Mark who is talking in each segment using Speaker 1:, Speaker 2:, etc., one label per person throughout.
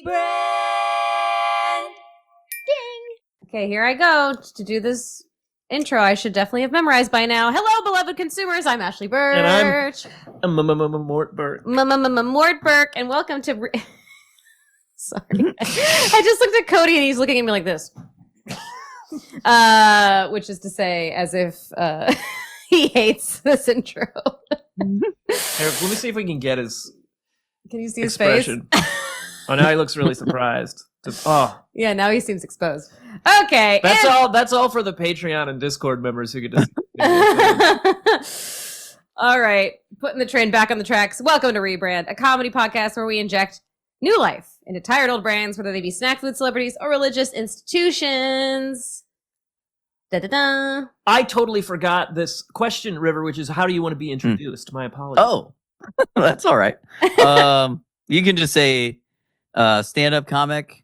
Speaker 1: Rebrand! Ding! Okay, here I go to do this intro I should definitely have memorized by now. Hello, beloved consumers. I'm Ashly Birch.
Speaker 2: And I'm Mort Burke.
Speaker 1: Mort Burke, and welcome to... Sorry. I just looked at Cody and he's looking at me like this. Which is to say, as if he hates this intro.
Speaker 2: Here, let me see if we can get his
Speaker 1: Can you see his
Speaker 2: expression.
Speaker 1: face?
Speaker 2: Oh, now he looks really surprised.
Speaker 1: Yeah, now he seems exposed. Okay.
Speaker 2: That's all for the Patreon and Discord members who get to see.
Speaker 1: All right. Putting the train back on the tracks. Welcome to Rebrand, a comedy podcast where we inject new life into tired old brands, whether they be snack food celebrities or religious institutions. Da-da-da.
Speaker 2: I totally forgot this question, River, which is how do you want to be introduced? My apologies.
Speaker 3: Oh, that's all right. You can just say stand-up comic,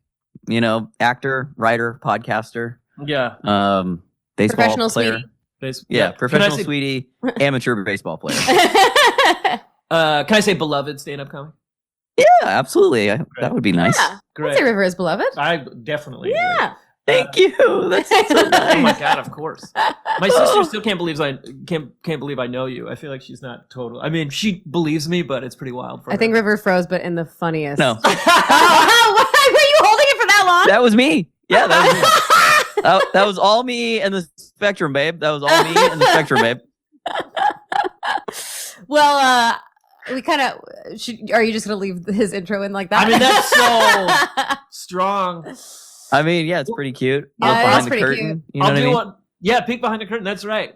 Speaker 3: actor, writer, podcaster.
Speaker 2: Yeah.
Speaker 3: Baseball
Speaker 1: Professional
Speaker 3: player.
Speaker 1: sweetie.
Speaker 3: Yeah, professional sweetie, amateur baseball player.
Speaker 2: Can I say beloved stand-up comic?
Speaker 3: Yeah, absolutely. That would be nice.
Speaker 1: Yeah.
Speaker 2: Great.
Speaker 1: I'd say River is beloved.
Speaker 2: I definitely
Speaker 1: Yeah.
Speaker 2: agree.
Speaker 3: Thank you. That's so
Speaker 2: Oh my
Speaker 3: nice.
Speaker 2: god, of course. My sister still can't believe I know you. I feel like she's not total. I mean, she believes me, but it's pretty wild for her.
Speaker 1: I think River froze, but in the funniest.
Speaker 3: No,
Speaker 1: Oh, why were you holding it for that long?
Speaker 3: that was me. Yeah, that was me. That was all me and the spectrum, babe. That was all me and the spectrum, babe.
Speaker 1: Well, we kind of are you just gonna leave his intro in like that?
Speaker 2: I mean, that's so strong.
Speaker 3: I mean, yeah, it's pretty cute.
Speaker 1: Yeah,
Speaker 3: Look
Speaker 1: it
Speaker 3: behind
Speaker 1: is
Speaker 3: the
Speaker 1: pretty
Speaker 3: curtain.
Speaker 1: cute.
Speaker 3: You know what I mean?
Speaker 2: Yeah, peek behind the curtain. That's right.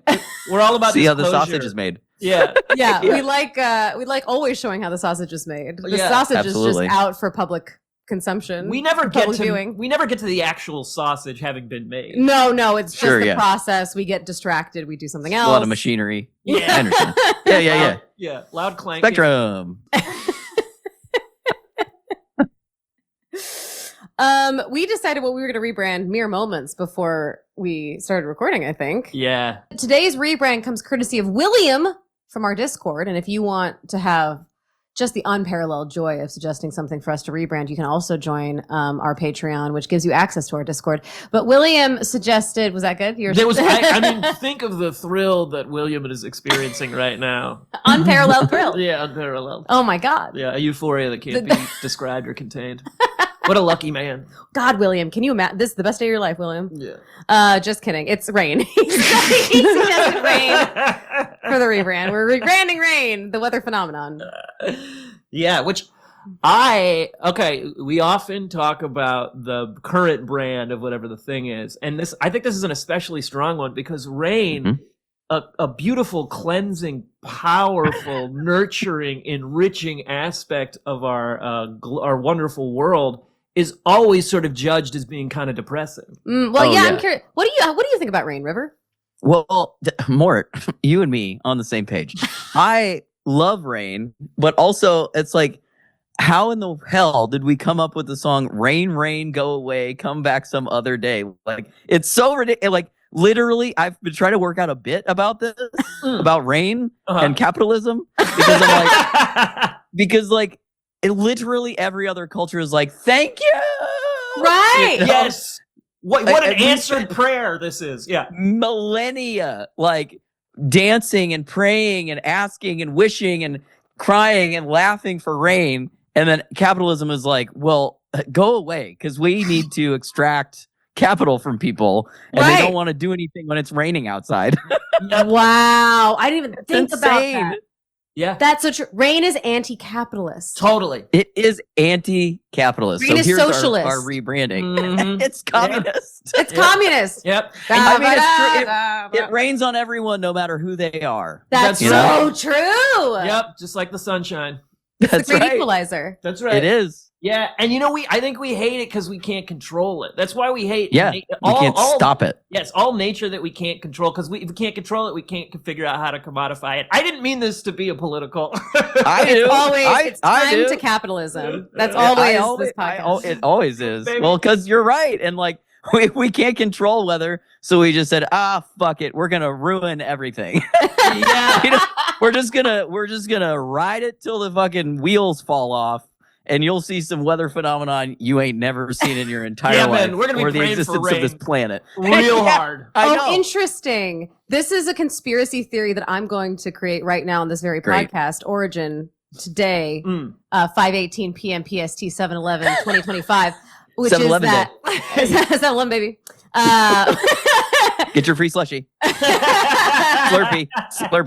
Speaker 2: We're all about
Speaker 3: See how the
Speaker 2: disclosure.
Speaker 3: sausage is made.
Speaker 2: Yeah.
Speaker 1: Yeah,
Speaker 3: Yeah.
Speaker 1: we like always showing how the sausage is made. The
Speaker 2: Yeah,
Speaker 1: sausage
Speaker 3: absolutely.
Speaker 1: is just out for public consumption.
Speaker 2: We never get
Speaker 1: public
Speaker 2: to
Speaker 1: viewing.
Speaker 2: we never get to the actual sausage having been made.
Speaker 1: No, it's just
Speaker 3: Sure,
Speaker 1: the
Speaker 3: yeah.
Speaker 1: process. We get distracted. We do something else.
Speaker 3: A lot of machinery. I
Speaker 2: Yeah.
Speaker 3: understand. Yeah.
Speaker 2: Yeah. Loud clanking.
Speaker 3: Spectrum.
Speaker 1: We decided what we were going to rebrand mere moments before we started recording, I think.
Speaker 2: Yeah.
Speaker 1: Today's rebrand comes courtesy of William from our Discord. And if you want to have just the unparalleled joy of suggesting something for us to rebrand, you can also join our Patreon, which gives you access to our Discord. But William suggested, was that good?
Speaker 2: I mean, think of the thrill that William is experiencing right now.
Speaker 1: Unparalleled thrill.
Speaker 2: Yeah, unparalleled.
Speaker 1: Oh my God.
Speaker 2: Yeah, a euphoria that can't be described or contained. What a lucky man.
Speaker 1: God, William, can you imagine? This is the best day of your life, William.
Speaker 2: Yeah.
Speaker 1: Just kidding. It's rain. He suggested rain for the rebrand. We're rebranding rain, the weather phenomenon.
Speaker 2: Yeah, which we often talk about the current brand of whatever the thing is. And I think this is an especially strong one because rain, a beautiful, cleansing, powerful, nurturing, enriching aspect of our wonderful world is always sort of judged as being kind of depressing.
Speaker 1: I'm curious. What do you think about rain, River?
Speaker 3: Well, Mort, you and me on the same page. I love rain, but also it's like, how in the hell did we come up with the song "Rain, Rain, Go Away, Come Back Some Other Day"? Like, it's so ridiculous. Like, literally, I've been trying to work out a bit about this, about rain and capitalism, because I'm like, literally every other culture is like, thank you,
Speaker 1: Right.
Speaker 2: Yes. What an
Speaker 3: At least-
Speaker 2: answered prayer this is. Yeah.
Speaker 3: millennia, like dancing and praying and asking and wishing and crying and laughing for rain, and then capitalism is like, well, go away because we need to extract capital from people, and they don't want to do anything when it's raining outside.
Speaker 1: Wow. I didn't even think about that.
Speaker 2: Yeah.
Speaker 1: That's so true. Rain is anti-capitalist.
Speaker 2: Totally.
Speaker 3: It is anti-capitalist.
Speaker 1: Rain is
Speaker 3: here's
Speaker 1: socialist.
Speaker 3: our rebranding.
Speaker 2: Mhm.
Speaker 3: It's communist.
Speaker 1: It's communist.
Speaker 2: Yep.
Speaker 3: I mean, it's true. It rains on everyone, no matter who they are.
Speaker 1: That's
Speaker 2: That's
Speaker 1: so
Speaker 2: right.
Speaker 1: true.
Speaker 2: Yep. Just like the sunshine.
Speaker 1: The
Speaker 3: That's
Speaker 1: great
Speaker 3: right.
Speaker 1: equalizer.
Speaker 2: That's right.
Speaker 3: It is.
Speaker 2: Yeah, and I think we hate it because we can't control it. That's why we hate.
Speaker 3: Yeah, we can't stop it.
Speaker 2: Yes, all nature that we can't control because if we can't control it, we can't figure out how to commodify it. I didn't mean this to be a political.
Speaker 3: I do.
Speaker 1: It's
Speaker 3: I
Speaker 1: time
Speaker 3: do.
Speaker 1: to capitalism. That's
Speaker 2: Yeah,
Speaker 1: always this podcast.
Speaker 3: It always is.
Speaker 2: Baby.
Speaker 3: Well, because you're right, and like we can't control weather, so we just said, fuck it, we're gonna ruin everything.
Speaker 2: Yeah.
Speaker 3: We're just gonna ride it till the fucking wheels fall off, and you'll see some weather phenomenon you ain't never seen in your entire life.
Speaker 2: Man, we're gonna be
Speaker 3: or the
Speaker 2: praying for
Speaker 3: existence
Speaker 2: rain
Speaker 3: of this planet.
Speaker 2: real hard.
Speaker 3: I know.
Speaker 1: Interesting. This is a conspiracy theory that I'm going to create right now on this very
Speaker 3: Great.
Speaker 1: podcast. Origin today, 5:18 p.m. PST, 7/11/2025, which is
Speaker 3: 7-Eleven
Speaker 1: that. Is that 11, baby?
Speaker 3: Get your free slushie. Slurpee,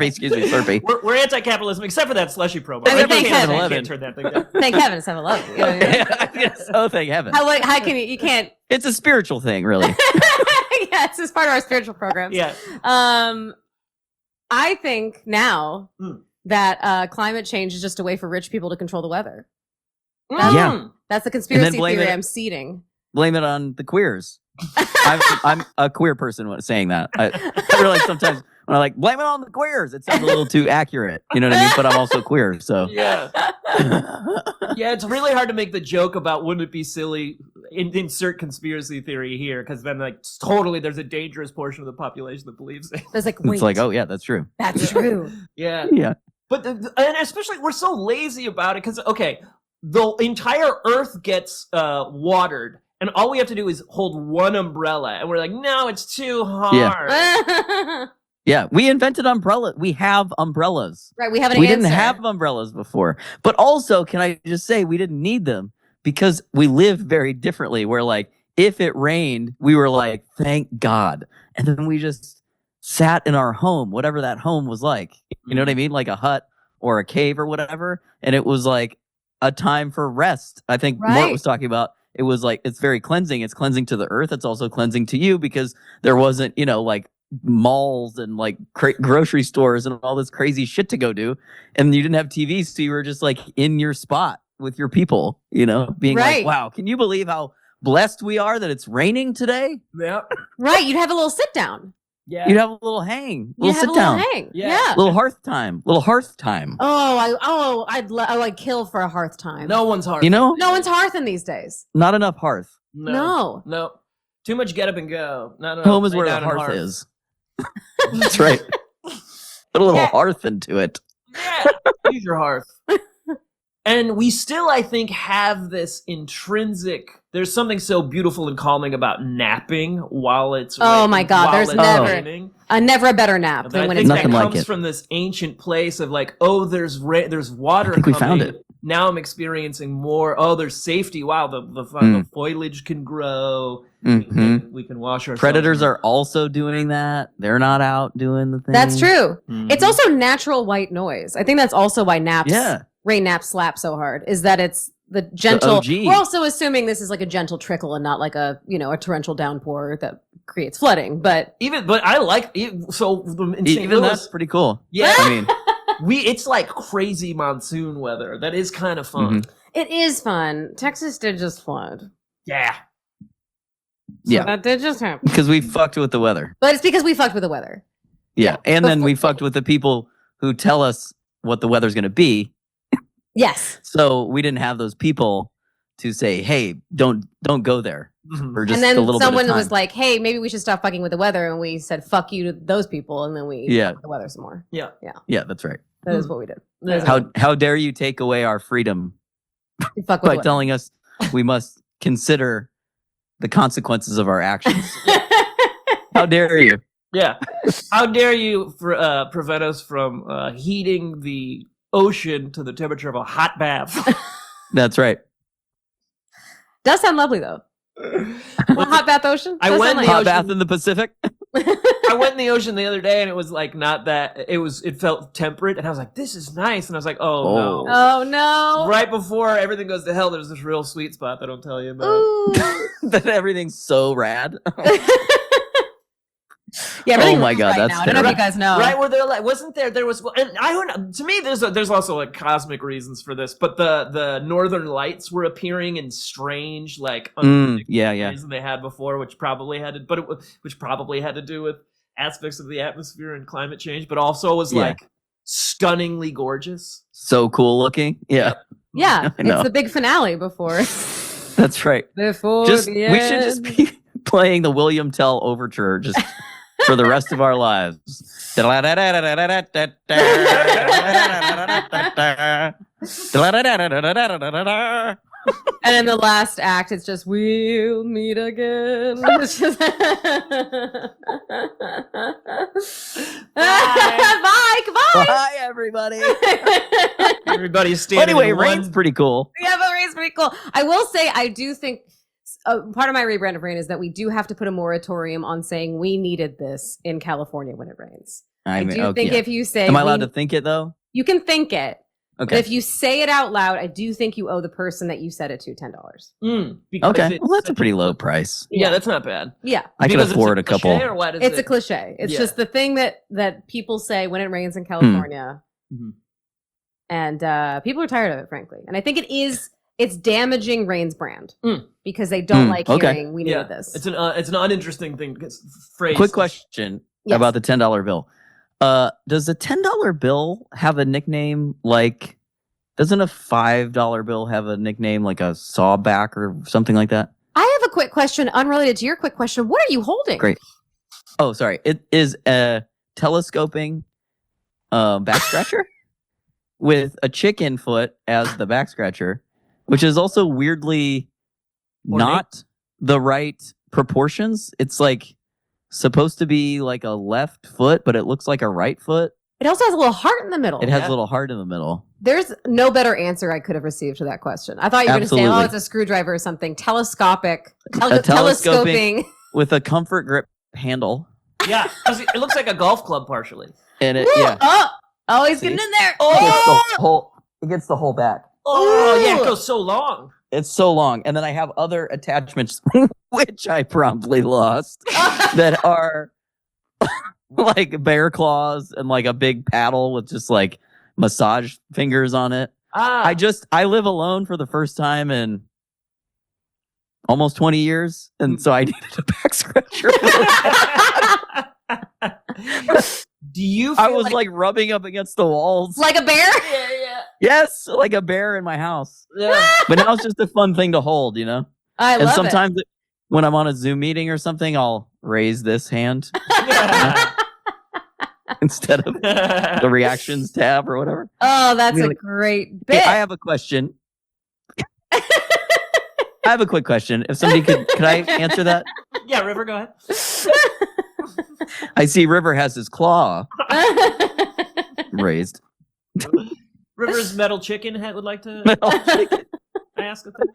Speaker 3: excuse me, Slurpee.
Speaker 2: We're anti-capitalism, except for that slushy promo.
Speaker 1: I mean,
Speaker 2: I
Speaker 1: thank heaven.
Speaker 2: can't turn that thing down.
Speaker 1: Thank heaven it's 7-Eleven. You know what I mean?
Speaker 3: Oh, thank heaven.
Speaker 1: How can you can't?
Speaker 3: It's a spiritual thing, really.
Speaker 1: Yeah, it's just part of our spiritual programs.
Speaker 2: Yeah.
Speaker 1: I think now that climate change is just a way for rich people to control the weather.
Speaker 3: Yeah.
Speaker 1: That's the conspiracy
Speaker 3: blame
Speaker 1: theory
Speaker 3: it-
Speaker 1: I'm seeding.
Speaker 3: Blame it on the queers. I'm a queer person when saying that. I realize sometimes when I like blame it on the queers, it sounds a little too accurate. You know what I mean? But I'm also queer, so
Speaker 2: Yeah. Yeah, it's really hard to make the joke about wouldn't it be silly insert conspiracy theory here, because then like totally there's a dangerous portion of the population that believes it.
Speaker 1: It's like, wait,
Speaker 3: it's like, oh yeah, that's true.
Speaker 1: that's true.
Speaker 2: Yeah.
Speaker 3: Yeah.
Speaker 2: But and especially we're so lazy about it because okay, the entire Earth gets watered, and all we have to do is hold one umbrella, and we're like, no, it's too hard.
Speaker 3: Yeah, we invented umbrella. We have umbrellas.
Speaker 1: Right, we have an
Speaker 3: We
Speaker 1: answer.
Speaker 3: didn't have umbrellas before. But also, can I just say we didn't need them because we live very differently. Where like if it rained, we were like, thank God. And then we just sat in our home, whatever that home was like. You know what I mean? Like a hut or a cave or whatever. And it was like a time for rest. I think Mort
Speaker 1: Right.
Speaker 3: was talking about it was like it's very cleansing. It's cleansing to the earth. It's also cleansing to you because there wasn't, like malls and like grocery stores and all this crazy shit to go do, and you didn't have TVs, so you were just like in your spot with your people, being
Speaker 1: Right.
Speaker 3: like, wow, can you believe how blessed we are that it's raining today?
Speaker 2: Yeah.
Speaker 1: Right, you'd have a little sit down.
Speaker 2: Yeah.
Speaker 3: You'd have a little hang,
Speaker 1: You'd
Speaker 3: little
Speaker 1: have
Speaker 3: sit
Speaker 1: a little
Speaker 3: down,
Speaker 1: hang.
Speaker 2: Yeah.
Speaker 1: Yeah.
Speaker 3: little hearth time.
Speaker 1: I'd kill for a hearth time.
Speaker 2: No one's hard.
Speaker 1: No one's hearthing these days.
Speaker 3: Not enough hearth.
Speaker 2: No. Too much get up and go. Not enough
Speaker 3: Home is
Speaker 2: lay
Speaker 3: where the
Speaker 2: down and
Speaker 3: hearth is. That's right. Put a little hearth into it.
Speaker 2: Yeah. Use your hearth. And we still, I think, have this intrinsic. There's something so beautiful and calming about napping while it's.
Speaker 1: Oh my God,
Speaker 2: while
Speaker 1: there's
Speaker 2: it's
Speaker 1: never
Speaker 2: raining.
Speaker 1: Never a better nap
Speaker 2: And
Speaker 1: than
Speaker 2: I
Speaker 1: when
Speaker 2: think
Speaker 1: it's
Speaker 2: that
Speaker 3: Nothing
Speaker 1: raining.
Speaker 3: like
Speaker 2: comes
Speaker 3: it.
Speaker 2: from this ancient place of like, oh, there's water.
Speaker 3: I think we
Speaker 2: coming.
Speaker 3: found it.
Speaker 2: Now I'm experiencing more. Oh, there's safety. Wow, the foliage can grow.
Speaker 3: Mhm.
Speaker 2: We can wash ourselves.
Speaker 3: Predators are also doing that. They're not out doing the thing.
Speaker 1: That's true.
Speaker 2: Mhm.
Speaker 1: It's also natural white noise. I think that's also why rain naps slap so hard, is that it's the gentle.
Speaker 3: OG.
Speaker 1: We're also assuming this is like a gentle trickle and not like a torrential downpour that creates flooding. But
Speaker 2: But I like so in St.
Speaker 3: Even
Speaker 2: Louis.
Speaker 3: that's pretty cool.
Speaker 2: Yeah,
Speaker 3: I mean,
Speaker 2: it's like crazy monsoon weather. That is kind of fun.
Speaker 1: it is fun. Texas did just flood.
Speaker 2: Yeah.
Speaker 3: yeah,
Speaker 1: That did just happen.
Speaker 3: because we fucked with the weather.
Speaker 1: But it's because we fucked with the weather.
Speaker 3: Yeah, and then we
Speaker 1: Before-
Speaker 3: fucked with the people who tell us what the weather's going to be.
Speaker 1: Yes.
Speaker 3: So we didn't have those people to say, "Hey, don't go there." For just
Speaker 1: And then
Speaker 3: a little
Speaker 1: someone
Speaker 3: bit of time.
Speaker 1: was like, hey, maybe we should stop fucking with the weather. And we said, fuck you to those people. And then we
Speaker 3: Yeah.
Speaker 1: fucked with the weather some more.
Speaker 3: "Yeah, that's right."
Speaker 1: That is what we did.
Speaker 2: Yeah.
Speaker 3: How dare you take away our freedom
Speaker 1: We fuck with
Speaker 3: by
Speaker 1: the
Speaker 3: telling us we must consider the consequences of our actions? How dare you?
Speaker 2: Yeah. How dare you prevent us from heating the ocean to the temperature of a hot bath?
Speaker 3: That's right.
Speaker 1: Does sound lovely though. Hot bath ocean.
Speaker 2: I
Speaker 1: Does
Speaker 2: went
Speaker 1: sound
Speaker 2: the
Speaker 3: Hot
Speaker 2: ocean-
Speaker 3: bath in the Pacific.
Speaker 2: I went in the ocean the other day and it was like not that it felt temperate and I was like, this is nice. And I was like, oh no.
Speaker 1: Oh no.
Speaker 2: Right before everything goes to hell, there's this real sweet spot that I'll tell you about.
Speaker 1: Ooh.
Speaker 3: That everything's so rad.
Speaker 1: Yeah, everything
Speaker 3: Oh my
Speaker 1: rules
Speaker 3: God,
Speaker 1: right
Speaker 3: that's
Speaker 1: now. I don't know if you guys know.
Speaker 2: Right where they're like, wasn't there was, and I don't, to me, there's also like cosmic reasons for this, but the Northern Lights were appearing in strange, like,
Speaker 3: yeah.
Speaker 2: ways than they had before, which probably had to do with aspects of the atmosphere and climate change, but also was
Speaker 3: Yeah.
Speaker 2: like stunningly gorgeous.
Speaker 3: So cool looking. Yeah,
Speaker 1: Yeah,
Speaker 3: I know.
Speaker 1: it's the big finale before.
Speaker 3: that's right.
Speaker 1: Before
Speaker 3: We
Speaker 1: the
Speaker 3: should just
Speaker 1: end.
Speaker 3: be playing the William Tell overture just for the rest of our lives.
Speaker 1: And in the last act, it's just we'll meet again. It's just bye, goodbye.
Speaker 3: Bye, everybody.
Speaker 2: Everybody's standing.
Speaker 3: Anyway,
Speaker 2: in
Speaker 3: Rain's
Speaker 2: one.
Speaker 3: pretty cool.
Speaker 1: Yeah, but Rain's pretty cool. I will say, I do think part of my rebrand of Rain is that we do have to put a moratorium on saying we needed this in California when it rains. I do think if you say,
Speaker 3: am I allowed to think it though?
Speaker 1: You can think it.
Speaker 3: Okay.
Speaker 1: But if you say it out loud, I do think you owe the person that you said it to $10.
Speaker 3: Okay. Well, that's a pretty low price.
Speaker 2: Yeah, that's not bad.
Speaker 1: Yeah.
Speaker 3: I can afford a couple.
Speaker 2: Or what is
Speaker 1: It's
Speaker 2: it?
Speaker 1: a cliche. It's just the thing that people say when it rains in California. And people are tired of it, frankly. And I think it's damaging Rain's brand because they don't like hearing we needed this.
Speaker 2: It's an uninteresting thing phrase.
Speaker 3: Quick question about the $10 bill. Does a $10 bill have a nickname like? Doesn't a $5 bill have a nickname like a sawback or something like that?
Speaker 1: I have a quick question unrelated to your quick question. What are you holding?
Speaker 3: Great. Oh, sorry. It is a telescoping back scratcher with a chicken foot as the back scratcher, which is also weirdly not the right proportions. It's like supposed to be like a left foot, but it looks like a right foot.
Speaker 1: It also has a little heart in the middle.
Speaker 3: It has a little heart in the middle.
Speaker 1: There's no better answer I could have received to that question. I thought you were going to say, oh, it's a screwdriver or something. Telescoping.
Speaker 3: With a comfort grip handle.
Speaker 2: Yeah, 'cause it looks like a golf club partially.
Speaker 3: And it,
Speaker 1: he's getting in there.
Speaker 3: It gets the whole back.
Speaker 2: Oh, yeah, it goes so long.
Speaker 3: It's so long. And then I have other attachments, which I promptly lost, that are like bear claws and like a big paddle with just like massage fingers on it. I live alone for the first time in almost 20 years. And so I needed a back scratcher.
Speaker 2: Do you
Speaker 3: I was like rubbing up against the walls.
Speaker 1: Like a bear?
Speaker 2: Yeah.
Speaker 3: Yes, like a bear in my house.
Speaker 2: Yeah.
Speaker 3: But now it's just a fun thing to hold, you know?
Speaker 1: I love
Speaker 3: sometimes when I'm on a Zoom meeting or something, I'll raise this hand instead of the reactions tab or whatever.
Speaker 1: Oh, that's a great bit.
Speaker 3: Hey, I have a question. I have a quick question. If somebody could I answer that?
Speaker 2: Yeah, River, go ahead.
Speaker 3: I see River has his claw raised.
Speaker 2: River's metal chicken head would like to ask a thing.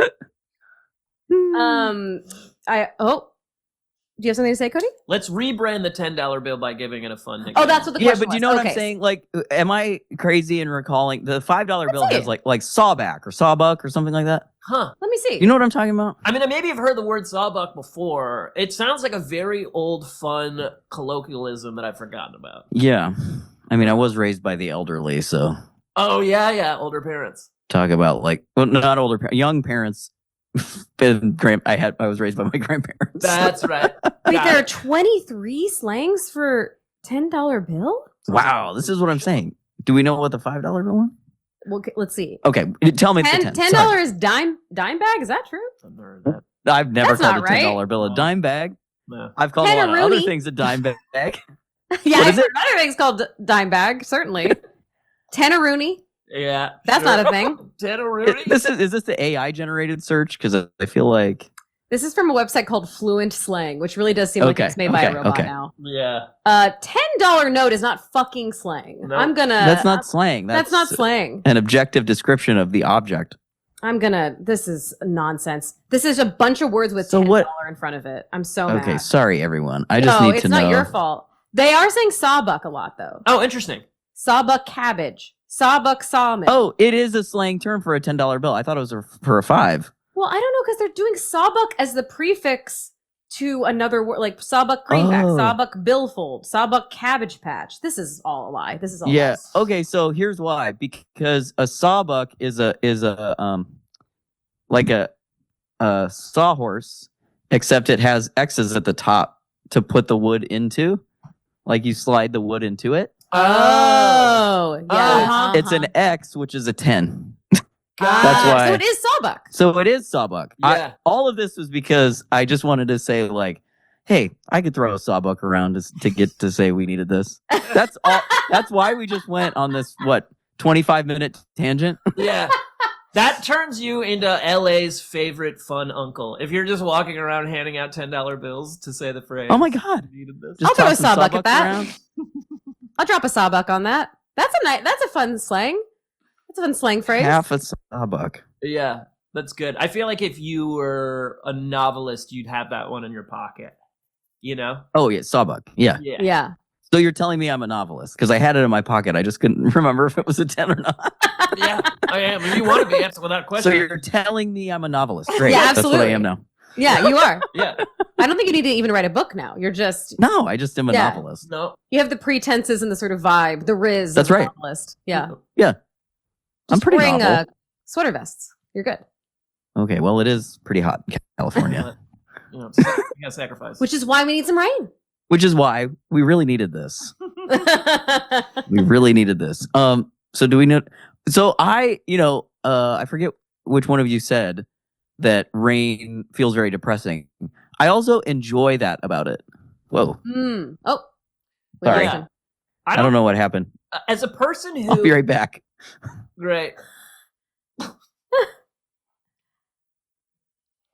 Speaker 1: Do you have something to say, Cody?
Speaker 2: Let's rebrand the $10 bill by giving it a fun nickname.
Speaker 1: Oh, that's what the question was.
Speaker 3: Yeah, but you know what I'm saying? Like, am I crazy in recalling the $5 bill has like sawback or sawbuck or something like that?
Speaker 2: Huh.
Speaker 1: Let me see.
Speaker 3: You know what I'm talking about?
Speaker 2: I mean, maybe I've heard the word sawbuck before. It sounds like a very old, fun colloquialism that I've forgotten about.
Speaker 3: Yeah. I mean, I was raised by the elderly, so.
Speaker 2: Oh, yeah. Older parents.
Speaker 3: Talk about like, well, not older, young parents. I was raised by my grandparents.
Speaker 2: That's right.
Speaker 1: Wait, there are 23 slangs for $10 bill?
Speaker 3: Wow, this is what I'm saying. Do we know what the $5 bill one?
Speaker 1: Well, let's see.
Speaker 3: Okay, tell me the 10.
Speaker 1: $10 is dime bag. Is that true?
Speaker 3: I've never
Speaker 1: That's
Speaker 3: called a $10
Speaker 1: right.
Speaker 3: bill a dime bag.
Speaker 2: No.
Speaker 3: I've called a lot of other things a dime bag.
Speaker 1: Yeah,
Speaker 3: what is it?
Speaker 1: Other things called dime bag, certainly. Tenaroonie.
Speaker 2: Yeah,
Speaker 1: that's not a thing.
Speaker 3: Is this the AI generated search? Because I feel like
Speaker 1: this is from a website called Fluent Slang, which really does seem like it's made by a robot now.
Speaker 2: Yeah.
Speaker 1: $10 note is not fucking slang.
Speaker 2: No.
Speaker 3: That's not slang.
Speaker 1: That's not slang.
Speaker 3: An objective description of the object.
Speaker 1: This is nonsense. This is a bunch of words with $10 in front of it. I'm so mad.
Speaker 3: Okay, sorry everyone. I just need to know.
Speaker 1: It's not your fault. They are saying sawbuck a lot though.
Speaker 2: Oh, interesting.
Speaker 1: Sawbuck cabbage. Sawbuck sawmill.
Speaker 3: Oh, it is a slang term for a $10 bill. I thought it was for a $5.
Speaker 1: Well, I don't know because they're doing sawbuck as the prefix to another word, like sawbuck greenback, sawbuck billfold, sawbuck cabbage patch. This is all a lie. This is all
Speaker 3: yeah.
Speaker 1: lies.
Speaker 3: Okay, so here's why. Because a sawbuck is a like a sawhorse, except it has X's at the top to put the wood into. Like you slide the wood into it.
Speaker 1: Oh, yeah.
Speaker 3: It's an X, which is a 10.
Speaker 1: That's why. So it is sawbuck.
Speaker 3: So it is sawbuck.
Speaker 2: Yeah.
Speaker 3: All of this was because I just wanted to say, like, hey, I could throw a sawbuck around to get to say we needed this. That's all. That's why we just went on this 25-minute tangent.
Speaker 2: Yeah. That turns you into LA's favorite fun uncle. If you're just walking around handing out $10 bills to say the phrase.
Speaker 3: Oh my God.
Speaker 2: "You needed this."
Speaker 1: I'll throw a
Speaker 3: toss some
Speaker 1: sawbuck at
Speaker 3: sawbucks
Speaker 1: that.
Speaker 3: around.
Speaker 1: I'll drop a sawbuck on that. That's a fun slang. That's a fun slang phrase.
Speaker 3: Half a sawbuck.
Speaker 2: Yeah, that's good. I feel like if you were a novelist, you'd have that one in your pocket. You know?
Speaker 3: Oh yeah, sawbuck. Yeah.
Speaker 1: Yeah.
Speaker 3: So you're telling me I'm a novelist because I had it in my pocket. I just couldn't remember if it was a 10 or not.
Speaker 2: Yeah, I am. You want to be answered without question.
Speaker 3: So you're telling me I'm a novelist. Great.
Speaker 1: Yeah,
Speaker 3: That's what I
Speaker 1: absolutely.
Speaker 3: am now.
Speaker 1: Yeah, you are.
Speaker 2: Yeah.
Speaker 1: I don't think you need to even write a book now. You're just
Speaker 3: No, I just am a
Speaker 1: Yeah.
Speaker 3: novelist.
Speaker 2: No.
Speaker 1: you have the pretenses and the sort of vibe, the riz.
Speaker 3: That's
Speaker 1: of
Speaker 3: right.
Speaker 1: Novelist. Yeah.
Speaker 3: Yeah. I'm
Speaker 1: Just
Speaker 3: pretty
Speaker 1: wearing
Speaker 3: novel.
Speaker 1: sweater vests. You're good.
Speaker 3: Okay, well, it is pretty hot in California,
Speaker 2: You know, you gotta sacrifice.
Speaker 1: Which is why we need some rain.
Speaker 3: which is why we really needed this. We really needed this. So do we know? So I forget which one of you said that rain feels very depressing. I also enjoy that about it. Whoa.
Speaker 1: Oh.
Speaker 3: Sorry.
Speaker 1: Listen.
Speaker 3: I don't know what happened.
Speaker 2: As a person who,
Speaker 3: I'll be right back.
Speaker 2: great,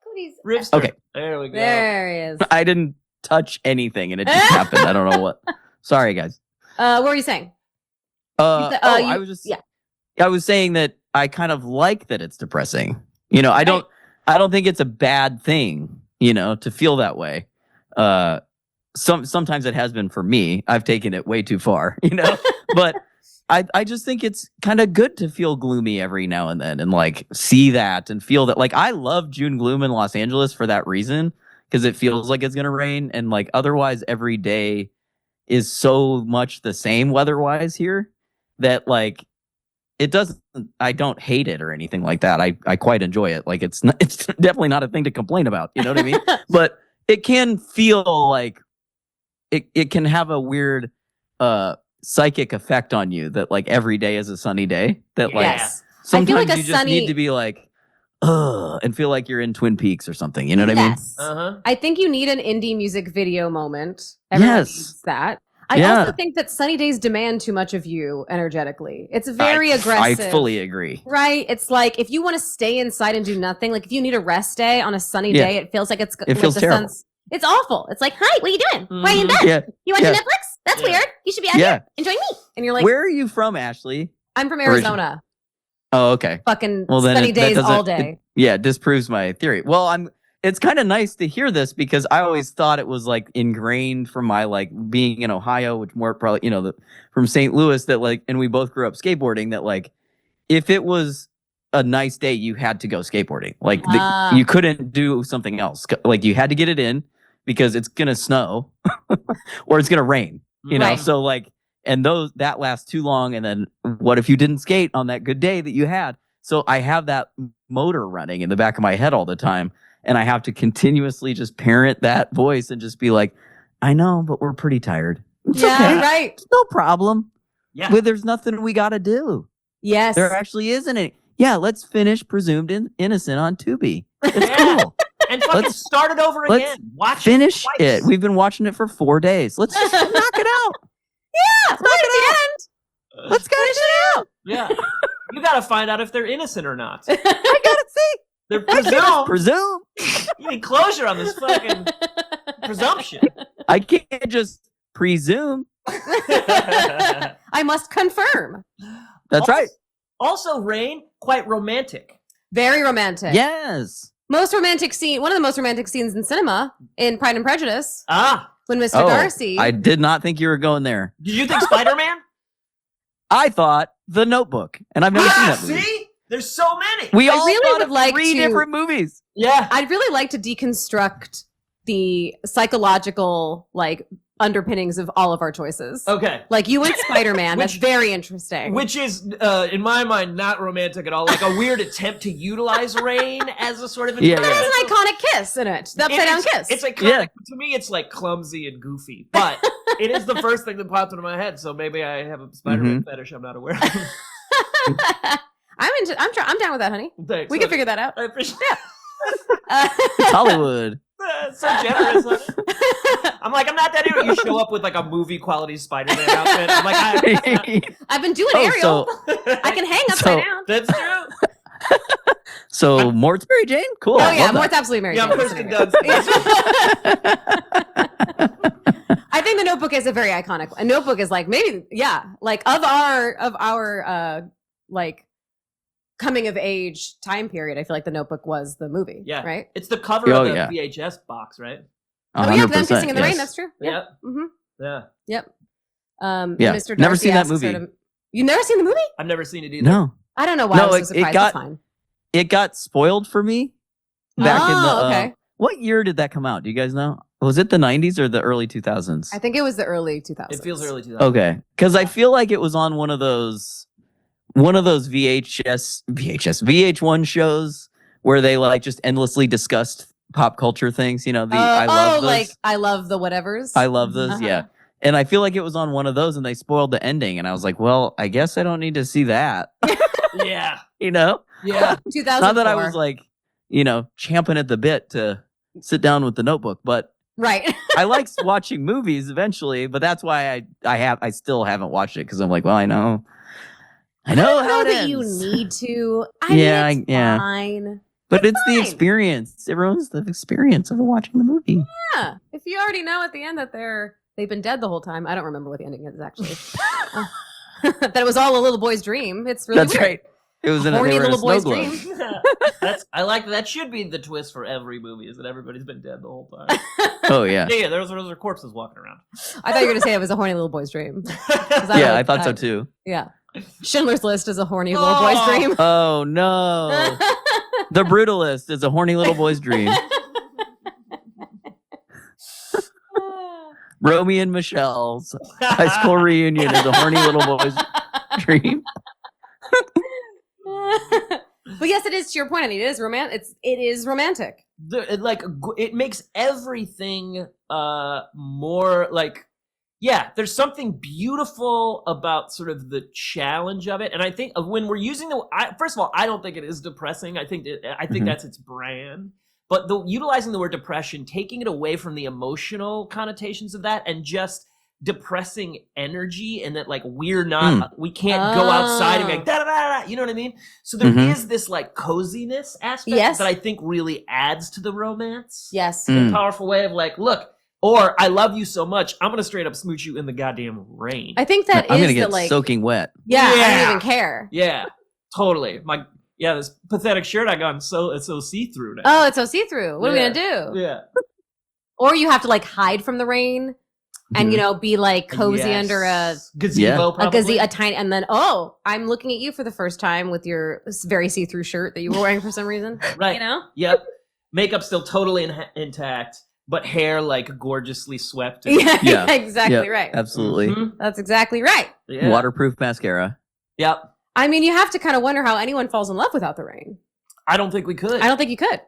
Speaker 1: Cody's-
Speaker 2: Rivster.
Speaker 3: Okay.
Speaker 2: There we go.
Speaker 1: There he is.
Speaker 3: I didn't touch anything and it just happened. I don't know what. Sorry, guys.
Speaker 1: What were you saying?
Speaker 3: I was just
Speaker 1: yeah.
Speaker 3: I was saying that I kind of like that it's depressing. You know, I don't think it's a bad thing, you know, to feel that way. Sometimes it has been for me. I've taken it way too far, you know. But I just think it's kind of good to feel gloomy every now and then and like see that and feel that. Like I love June gloom in Los Angeles for that reason, because it feels like it's gonna rain, and like otherwise every day is so much the same weather-wise here that like it doesn't. I don't hate it or anything like that. I quite enjoy it. Like it's definitely not a thing to complain about. You know what I mean? But it can feel like it can have a weird psychic effect on you that like every day is a sunny day. That like
Speaker 1: Yes.
Speaker 3: sometimes
Speaker 1: like
Speaker 3: you
Speaker 1: a
Speaker 3: just need to be like, ugh, and feel like you're in Twin Peaks or something. You know what I mean?
Speaker 1: Yes.
Speaker 2: Uh-huh.
Speaker 1: I think you need an indie music video moment. Everyone
Speaker 3: Yes.
Speaker 1: needs that. I
Speaker 3: Yeah.
Speaker 1: also think that sunny days demand too much of you energetically. It's very
Speaker 3: I
Speaker 1: aggressive.
Speaker 3: fully agree.
Speaker 1: Right? It's like if you want to stay inside and do nothing, like if you need a rest day on a sunny
Speaker 3: Yeah.
Speaker 1: day, it feels like it's
Speaker 3: It
Speaker 1: like
Speaker 3: feels
Speaker 1: the
Speaker 3: terrible.
Speaker 1: sun's. It's awful. It's like, hi, what are you doing? Why are you in bed?
Speaker 3: Yeah.
Speaker 1: You watching
Speaker 3: Yeah.
Speaker 1: Netflix? That's
Speaker 2: Yeah.
Speaker 1: weird. You should be out
Speaker 3: Yeah.
Speaker 1: here enjoying me. And you're like,
Speaker 3: Where are you from, Ashley?
Speaker 1: I'm from
Speaker 3: Origin-
Speaker 1: Arizona.
Speaker 3: Oh, okay.
Speaker 1: Fucking
Speaker 3: Well, then
Speaker 1: sunny
Speaker 3: that
Speaker 1: days
Speaker 3: doesn't-
Speaker 1: all day.
Speaker 3: Disproves my theory. Well, it's kind of nice to hear this because I always thought it was like ingrained from my like being in Ohio, which more probably, you know, from St. Louis, that like, and we both grew up skateboarding, that like, if it was a nice day, you had to go skateboarding. Like you couldn't do something else. Like you had to get it in because it's going to snow or it's going to rain, you know?
Speaker 1: Right.
Speaker 3: So like, and that lasts too long. And then what if you didn't skate on that good day that you had? So I have that motor running in the back of my head all the time. And I have to continuously just parent that voice and just be like, I know, but we're pretty tired. It's
Speaker 1: Yeah,
Speaker 3: okay.
Speaker 1: right.
Speaker 3: It's no problem.
Speaker 2: Yeah.
Speaker 3: But there's nothing we got to do.
Speaker 1: Yes.
Speaker 3: There actually isn't any. Yeah, let's finish Presumed Innocent on Tubi. It's
Speaker 2: Yeah.
Speaker 3: cool.
Speaker 2: And fucking
Speaker 3: Let's-
Speaker 2: start it over
Speaker 3: let's
Speaker 2: again. Watch
Speaker 3: Finish
Speaker 2: it.
Speaker 3: it.
Speaker 2: twice.
Speaker 3: We've been watching it for 4 days. Let's just knock it out.
Speaker 1: Yeah, right at the end.
Speaker 3: Let's get it out.
Speaker 2: Yeah. You gotta find out if they're innocent or not.
Speaker 3: I gotta see.
Speaker 2: They're presumed.
Speaker 3: Presume.
Speaker 2: You need closure on this fucking presumption.
Speaker 3: I can't just presume.
Speaker 1: I must confirm.
Speaker 3: That's right.
Speaker 2: Also, Rain, quite romantic.
Speaker 1: Very romantic.
Speaker 3: Yes.
Speaker 1: Most romantic scene, one of the most romantic scenes in cinema in Pride and Prejudice,
Speaker 2: Ah,
Speaker 1: when Mr. Darcy.
Speaker 3: I did not think you were going there.
Speaker 2: did you think Spider-Man?
Speaker 3: I thought The Notebook, and I've never seen
Speaker 2: Yeah,
Speaker 3: that movie.
Speaker 2: see? There's so many.
Speaker 3: We
Speaker 1: I
Speaker 3: all
Speaker 1: really
Speaker 3: thought
Speaker 1: would
Speaker 3: of
Speaker 1: like
Speaker 3: 3
Speaker 1: to-
Speaker 3: different movies.
Speaker 2: Yeah.
Speaker 1: I'd really like to deconstruct the psychological underpinnings of all of our choices.
Speaker 2: Okay.
Speaker 1: Like you and Spider-Man, that's
Speaker 2: Which-
Speaker 1: very interesting.
Speaker 2: Which is, in my mind, not romantic at all. Like a weird attempt to utilize rain as a sort of
Speaker 3: Yeah,
Speaker 1: But there's
Speaker 3: yeah.
Speaker 1: an iconic kiss in it. The upside down kiss.
Speaker 2: It's iconic.
Speaker 3: Yeah.
Speaker 2: To me, it's like clumsy and goofy, but it is the first thing that popped into my head. So maybe I have a Spider-Man fetish I'm not aware of.
Speaker 1: I'm down with that, honey.
Speaker 2: Thanks.
Speaker 1: We can figure that out.
Speaker 2: I appreciate
Speaker 3: It's Hollywood.
Speaker 2: so generous. I'm like, I'm not that hero. You show up with like a movie quality Spider-Man outfit. I'm like,
Speaker 1: I've been doing Ariel. I can hang upside down.
Speaker 2: That's true.
Speaker 3: So Mort's Mary Jane? Cool.
Speaker 1: Oh yeah, Mort's absolutely Mary Jane.
Speaker 2: Yeah, Kirsten Dunst.
Speaker 1: I think The Notebook is a very iconic. A Notebook is like maybe like of our like coming of age time period. I feel like The Notebook was the movie.
Speaker 2: Yeah,
Speaker 1: right.
Speaker 2: It's the cover of the VHS box, right?
Speaker 1: Oh yeah, them kissing in the rain. That's true. Yeah.
Speaker 2: Yep.
Speaker 1: Mm-hmm.
Speaker 2: Yeah.
Speaker 1: Yep.
Speaker 3: Yeah.
Speaker 1: Mr.
Speaker 3: Never
Speaker 1: Darcy
Speaker 3: seen that
Speaker 1: asks
Speaker 3: movie.
Speaker 1: her to- You've never seen the movie?
Speaker 2: I've never seen it either.
Speaker 3: No.
Speaker 1: I don't know why I was so surprised. That's fine.
Speaker 3: It got spoiled for me back in the.
Speaker 1: Okay.
Speaker 3: What year did that come out? Do you guys know? Was it the 90s or the early 2000s?
Speaker 1: I think it was the early 2000s.
Speaker 2: It feels early 2000s.
Speaker 3: Okay, because I feel like it was on one of those VH1 shows where they like just endlessly discussed pop culture things. You know, I love those.
Speaker 1: Like I love the whatevers.
Speaker 3: I love those. Yeah. And I feel like it was on one of those and they spoiled the ending. And I was like, well, I guess I don't need to see that.
Speaker 2: Yeah.
Speaker 3: You know?
Speaker 2: Yeah.
Speaker 1: 2004.
Speaker 3: Not that I was like, champing at the bit to sit down with The Notebook, but
Speaker 1: right.
Speaker 3: I like watching movies eventually, but that's why I still haven't watched it because I'm like, well, I know
Speaker 1: I don't
Speaker 3: how
Speaker 1: know
Speaker 3: it
Speaker 1: that you
Speaker 3: ends.
Speaker 1: need to. I mean, it's fine.
Speaker 3: But it's the
Speaker 1: fine.
Speaker 3: experience. It ruins the experience of watching the movie.
Speaker 1: Yeah. If you already know at the end that they've been dead the whole time. I don't remember what the ending is actually. That it was all a little boy's dream. It's really
Speaker 3: That's
Speaker 1: weird.
Speaker 3: right. It was in
Speaker 1: Horny
Speaker 3: they were in a
Speaker 1: little boy's
Speaker 3: snow
Speaker 1: dream.
Speaker 3: globe.
Speaker 2: I like that. Should be the twist for every movie is that everybody's been dead the whole time.
Speaker 3: Oh yeah.
Speaker 2: Yeah. Those are corpses walking around.
Speaker 1: I thought you were going to say it was a horny little boy's dream.
Speaker 3: I thought so too.
Speaker 1: Yeah. Schindler's List is a horny little boy's dream.
Speaker 3: Oh no. The Brutalist is a horny little boy's dream. Romeo and Michelle's high school reunion is a horny little boy's dream.
Speaker 1: But yes, it is to your point. I mean, it is romantic. It is romantic.
Speaker 2: It makes everything more like, yeah, there's something beautiful about sort of the challenge of it. And I think when we're using first of all, I don't think it is depressing. I think that's its brand. But utilizing the word depression, taking it away from the emotional connotations of that and just depressing energy and that like we can't go outside and be like da da da da, you know what I mean? So there is this like coziness aspect that I think really adds to the romance.
Speaker 1: Yes.
Speaker 2: In a powerful way of like, look, or I love you so much, I'm gonna straight up smooch you in the goddamn rain.
Speaker 1: I think that
Speaker 3: I'm
Speaker 1: is
Speaker 3: gonna get
Speaker 1: like
Speaker 3: soaking wet.
Speaker 1: Yeah, I don't even care.
Speaker 2: Yeah, totally. This pathetic shirt I got, it's so see-through now.
Speaker 1: Oh, it's so see-through. What are we gonna do?
Speaker 2: Yeah.
Speaker 1: Or you have to like hide from the rain and be like cozy under a
Speaker 2: gazebo,
Speaker 1: a tiny, and then I'm looking at you for the first time with your very see-through shirt that you were wearing for some reason.
Speaker 2: Right.
Speaker 1: You know?
Speaker 2: Yep. Makeup still totally intact, but hair like gorgeously swept.
Speaker 1: Yeah, exactly right.
Speaker 3: Absolutely.
Speaker 2: Mm-hmm.
Speaker 1: That's exactly right.
Speaker 2: Yeah.
Speaker 3: Waterproof mascara.
Speaker 2: Yep.
Speaker 1: I mean, you have to kind of wonder how anyone falls in love without the rain.
Speaker 2: I don't think we could.
Speaker 1: I don't think you could.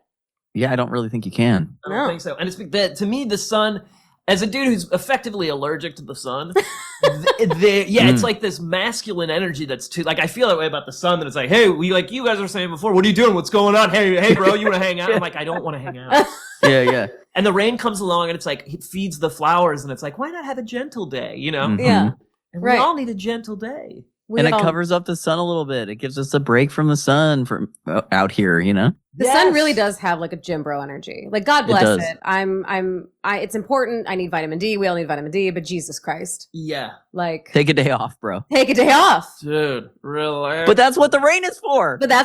Speaker 3: Yeah, I don't really think you can.
Speaker 2: I don't think so. And to me, the sun, as a dude who's effectively allergic to the sun, it's like this masculine energy that's too, like, I feel that way about the sun, that it's like, hey, you guys were saying before, what are you doing? What's going on? Hey, bro, you want to hang out? I'm like, I don't want to hang out.
Speaker 3: Yeah.
Speaker 2: And the rain comes along and it's like, it feeds the flowers and it's like, why not have a gentle day, you know?
Speaker 3: Mhm.
Speaker 1: Yeah.
Speaker 2: And we all need a gentle day.
Speaker 3: And it covers up the sun a little bit. It gives us a break from the sun from out here, you know?
Speaker 1: The sun really does have like a gym bro energy. Like, God bless it. It's important. I need vitamin D. We all need vitamin D, but Jesus Christ.
Speaker 2: Yeah.
Speaker 1: Like,
Speaker 3: take a day off, bro.
Speaker 1: Take a day off.
Speaker 2: Dude, really?
Speaker 3: But that's what the rain is for.
Speaker 1: Yeah.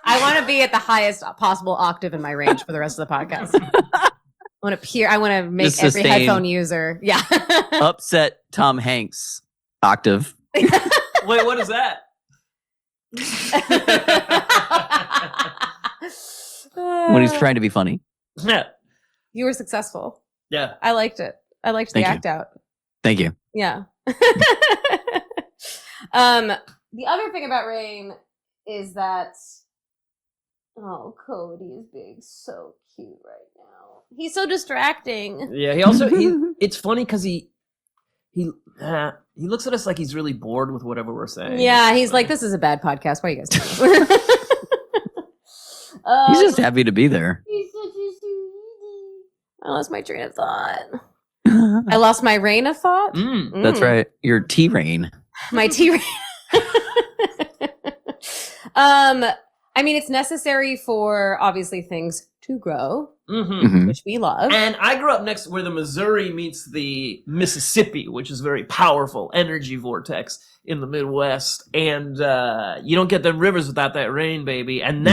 Speaker 1: I want to be at the highest possible octave in my range for the rest of the podcast. I want to make
Speaker 3: Just
Speaker 1: every
Speaker 3: sustain.
Speaker 1: headphone user. Yeah.
Speaker 3: Upset Tom Hanks octave.
Speaker 2: Wait, what is that?
Speaker 3: When he's trying to be funny.
Speaker 2: Yeah.
Speaker 1: You were successful.
Speaker 2: Yeah.
Speaker 1: I liked it. I liked the act out.
Speaker 3: Thank you.
Speaker 1: Yeah. The other thing about Rain is that Cody is being so cute right now. He's so distracting.
Speaker 2: Yeah, he also it's funny because he looks at us like he's really bored with whatever we're saying.
Speaker 1: Yeah, he's like, this is a bad podcast. Why are you guys doing this?
Speaker 3: He's just happy to be there.
Speaker 1: He's such a sweetie. I lost my train of thought. I lost my rain of thought.
Speaker 3: That's right. Your T-Rain.
Speaker 1: My T-Rain. I mean, it's necessary for obviously things to grow, which we love.
Speaker 2: And I grew up next where the Missouri meets the Mississippi, which is a very powerful energy vortex in the Midwest. And you don't get them rivers without that rain, baby. And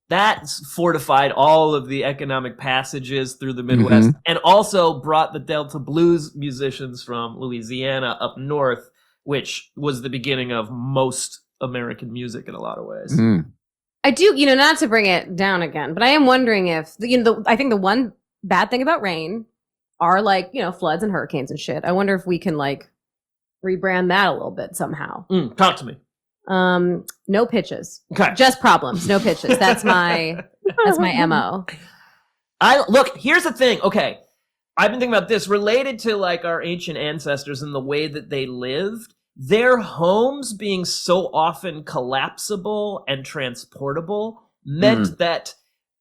Speaker 2: that fortified all of the economic passages through the Midwest and also brought the Delta blues musicians from Louisiana up north, which was the beginning of most American music in a lot of ways.
Speaker 1: I do, not to bring it down again, but I am wondering if, I think the one bad thing about rain are like, floods and hurricanes and shit. I wonder if we can like rebrand that a little bit somehow.
Speaker 2: Talk to me.
Speaker 1: No pitches.
Speaker 2: Okay.
Speaker 1: Just problems. No pitches. That's my MO.
Speaker 2: Look, here's the thing. Okay. I've been thinking about this related to like our ancient ancestors and the way that they lived. Their homes being so often collapsible and transportable meant that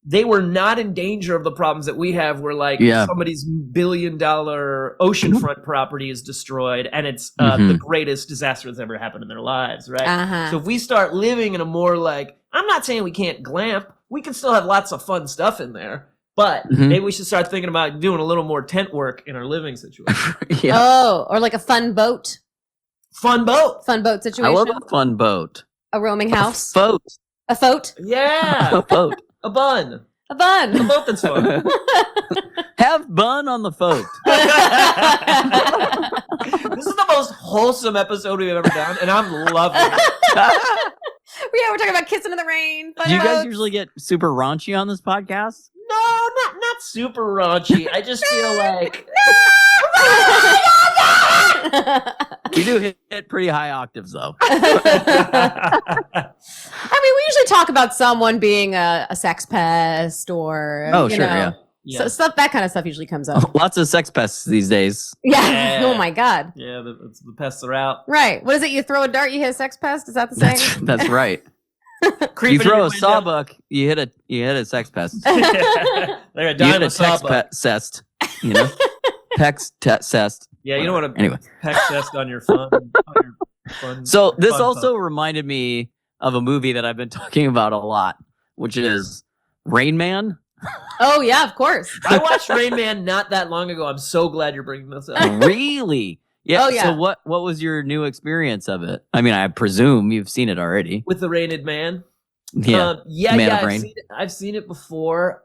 Speaker 2: they were not in danger of the problems that we have where like somebody's $1 billion oceanfront property is destroyed and it's the greatest disaster that's ever happened in their lives, right? So if we start living in a more like, I'm not saying we can't glamp, we can still have lots of fun stuff in there, but maybe we should start thinking about doing a little more tent work in our living situation.
Speaker 1: Oh, or like a fun boat.
Speaker 2: Fun boat
Speaker 1: situation.
Speaker 3: I love a fun boat.
Speaker 1: A roaming house.
Speaker 3: A boat.
Speaker 2: Yeah.
Speaker 3: A boat.
Speaker 2: A bun.
Speaker 1: A bun.
Speaker 2: A boat that's fun.
Speaker 3: Have bun on the boat.
Speaker 2: This is the most wholesome episode we've ever done, and I'm loving it.
Speaker 1: Yeah, we're talking about kissing in the rain.
Speaker 3: Do you guys usually get super raunchy on this podcast?
Speaker 2: No, not super raunchy. I just feel like
Speaker 3: We do hit pretty high octaves, though.
Speaker 1: I mean, we usually talk about someone being a sex pest or so stuff. That kind of stuff usually comes up.
Speaker 3: Lots of sex pests these days.
Speaker 1: Yeah. Oh my god.
Speaker 2: Yeah, the pests are out.
Speaker 1: Right. What is it? You throw a dart, you hit a sex pest. Is that the saying?
Speaker 3: That's right. You throw a sawbuck, you hit a sex pest.
Speaker 2: They're a dime sawbuck.
Speaker 3: Cest. Cest.
Speaker 2: Yeah, you don't want to peck cest on your fun.
Speaker 3: So this also reminded me of a movie that I've been talking about a lot, which is Rain Man.
Speaker 1: Oh yeah, of course.
Speaker 2: I watched Rain Man not that long ago. I'm so glad you're bringing this up.
Speaker 3: Really? Yeah.
Speaker 1: Oh, yeah.
Speaker 3: So what was your new experience of it? I mean, I presume you've seen it already.
Speaker 2: With the Rained Man?
Speaker 3: Yeah.
Speaker 2: I've seen it before.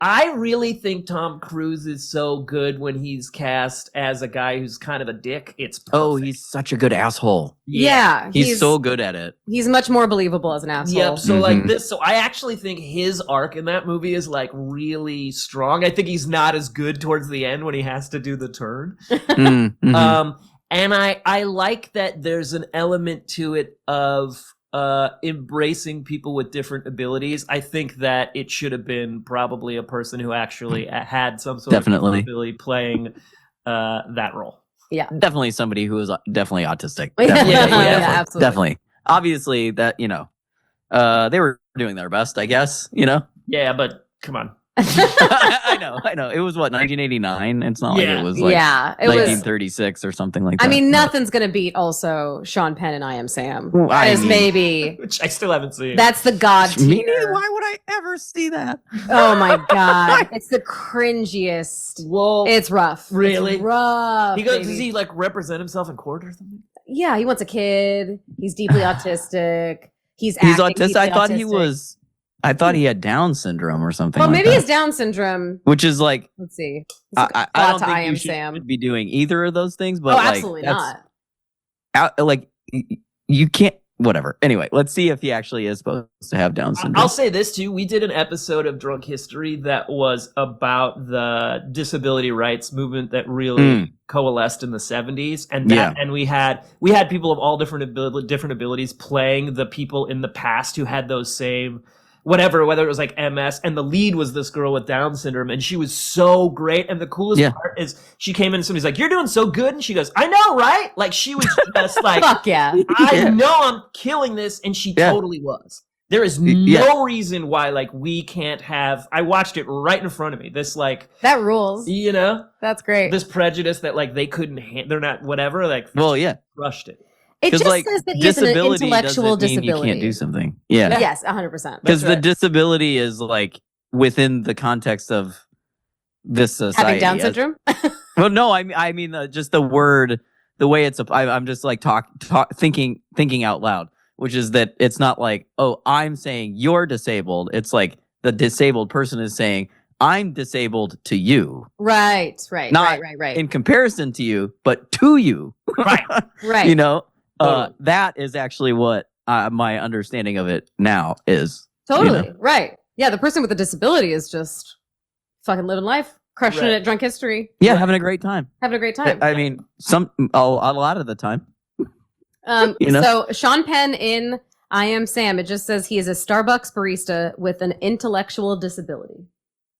Speaker 2: I really think Tom Cruise is so good when he's cast as a guy who's kind of a dick. It's perfect.
Speaker 3: Oh, he's such a good asshole.
Speaker 1: Yeah.
Speaker 3: He's so good at it.
Speaker 1: He's much more believable as an asshole.
Speaker 2: Yep. So like this, so I actually think his arc in that movie is like really strong. I think he's not as good towards the end when he has to do the turn. And I like that there's an element to it of embracing people with different abilities. I think that it should have been probably a person who actually had some sort of ability playing that role.
Speaker 1: Yeah,
Speaker 3: definitely somebody who is definitely autistic.
Speaker 1: Definitely. Absolutely.
Speaker 3: Definitely. Obviously, that they were doing their best, I guess.
Speaker 2: Yeah, but come on.
Speaker 3: I know. It was 1989. It's not like it was like 1936 or something like that.
Speaker 1: I mean, nothing's gonna beat also Sean Penn and I Am Sam. Maybe
Speaker 2: which I still haven't seen.
Speaker 1: That's the god tier.
Speaker 3: Me neither. Why would I ever see that?
Speaker 1: Oh my god, it's the cringiest.
Speaker 2: Whoa,
Speaker 1: it's rough.
Speaker 2: Really
Speaker 1: it's rough.
Speaker 2: Does he like represent himself in court or something?
Speaker 1: Yeah, he wants a kid. He's deeply autistic. He's
Speaker 3: autistic. I thought he had Down syndrome or something.
Speaker 1: Well, maybe
Speaker 3: that.
Speaker 1: it's Down syndrome,
Speaker 3: which is like.
Speaker 1: Let's see.
Speaker 3: I don't think you should be doing either of those things. But
Speaker 1: absolutely not.
Speaker 3: You can't. Whatever. Anyway, let's see if he actually is supposed to have Down syndrome.
Speaker 2: I'll say this too. We did an episode of Drunk History that was about the disability rights movement that really coalesced in the 70s, and we had people of all different abilities playing the people in the past who had those same. Whether it was like MS, and the lead was this girl with Down syndrome, and she was so great. And the coolest part is she came in and somebody's like, "You're doing so good," and she goes, "I know, right?" Like she was just like,
Speaker 1: "Fuck yeah,
Speaker 2: I know I'm killing this," and she totally was. There is
Speaker 3: Yeah.
Speaker 2: no reason why like we can't have. I watched it right in front of me. This like
Speaker 1: That rules.
Speaker 2: you know
Speaker 1: That's great.
Speaker 2: this prejudice that like they couldn't. They're not whatever. Like
Speaker 3: Well, yeah.
Speaker 2: crushed it.
Speaker 1: It just
Speaker 3: like
Speaker 1: says that he has an
Speaker 3: disability
Speaker 1: intellectual
Speaker 3: doesn't mean
Speaker 1: disability.
Speaker 3: you can't do something. Yeah.
Speaker 1: Yes, 100%.
Speaker 3: Because
Speaker 2: That's right.
Speaker 3: the disability is like within the context of this society.
Speaker 1: Having Down
Speaker 3: as-
Speaker 1: syndrome?
Speaker 3: Well, no, I mean just the word, the way it's. I'm just like thinking out loud, which is that it's not like, oh, I'm saying you're disabled. It's like the disabled person is saying I'm disabled to you,
Speaker 1: Right.
Speaker 3: Not
Speaker 1: Right.
Speaker 3: in comparison to you, but to you.
Speaker 2: Right.
Speaker 1: Right.
Speaker 3: You know,
Speaker 2: Totally.
Speaker 3: that is actually what my understanding of it now is.
Speaker 1: Totally.
Speaker 3: You know?
Speaker 1: Right. Yeah, the person with a disability is just fucking living life, crushing
Speaker 2: Right.
Speaker 1: it at drunk history,
Speaker 3: Yeah,
Speaker 2: Right.
Speaker 3: having a great time.
Speaker 1: having a great time.
Speaker 3: I mean, a lot of the time. you know?
Speaker 1: So Sean Penn in I Am Sam, it just says he is a Starbucks barista with an intellectual disability.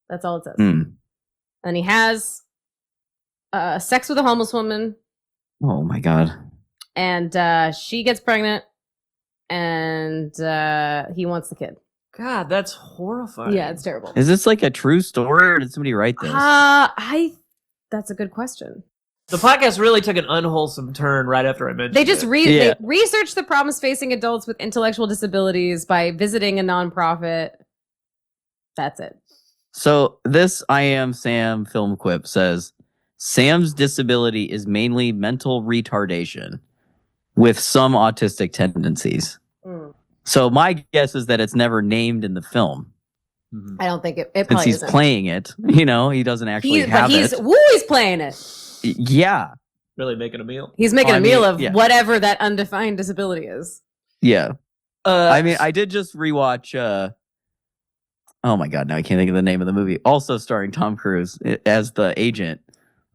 Speaker 1: That's all it says.
Speaker 3: Mm.
Speaker 1: And he has sex with a homeless woman,
Speaker 3: Oh my god.
Speaker 1: and she gets pregnant, and he wants the kid.
Speaker 2: God, that's horrifying.
Speaker 1: Yeah, it's terrible.
Speaker 3: Is this like a true story, or did somebody write this?
Speaker 1: That's a good question.
Speaker 2: The podcast really took an unwholesome turn right after I mentioned.
Speaker 1: They just
Speaker 2: it.
Speaker 1: they researched the problems facing adults with intellectual disabilities by visiting a nonprofit. That's it.
Speaker 3: So this I Am Sam film quip says Sam's disability is mainly mental retardation with some autistic tendencies.
Speaker 1: Mm.
Speaker 3: So my guess is that it's never named in the film.
Speaker 2: Mhm.
Speaker 1: I don't think it
Speaker 3: Since
Speaker 1: probably
Speaker 3: he's
Speaker 1: isn't.
Speaker 3: playing it, he doesn't actually have
Speaker 1: he's
Speaker 3: it.
Speaker 1: he's playing it.
Speaker 3: Yeah,
Speaker 2: Really making a meal.
Speaker 1: He's making
Speaker 3: I
Speaker 1: a meal
Speaker 3: mean,
Speaker 1: of
Speaker 3: yeah.
Speaker 1: whatever that undefined disability is.
Speaker 3: yeah.
Speaker 2: Uh,
Speaker 3: I mean, I did just rewatch. Oh my god, now I can't think of the name of the movie. Also starring Tom Cruise as the agent,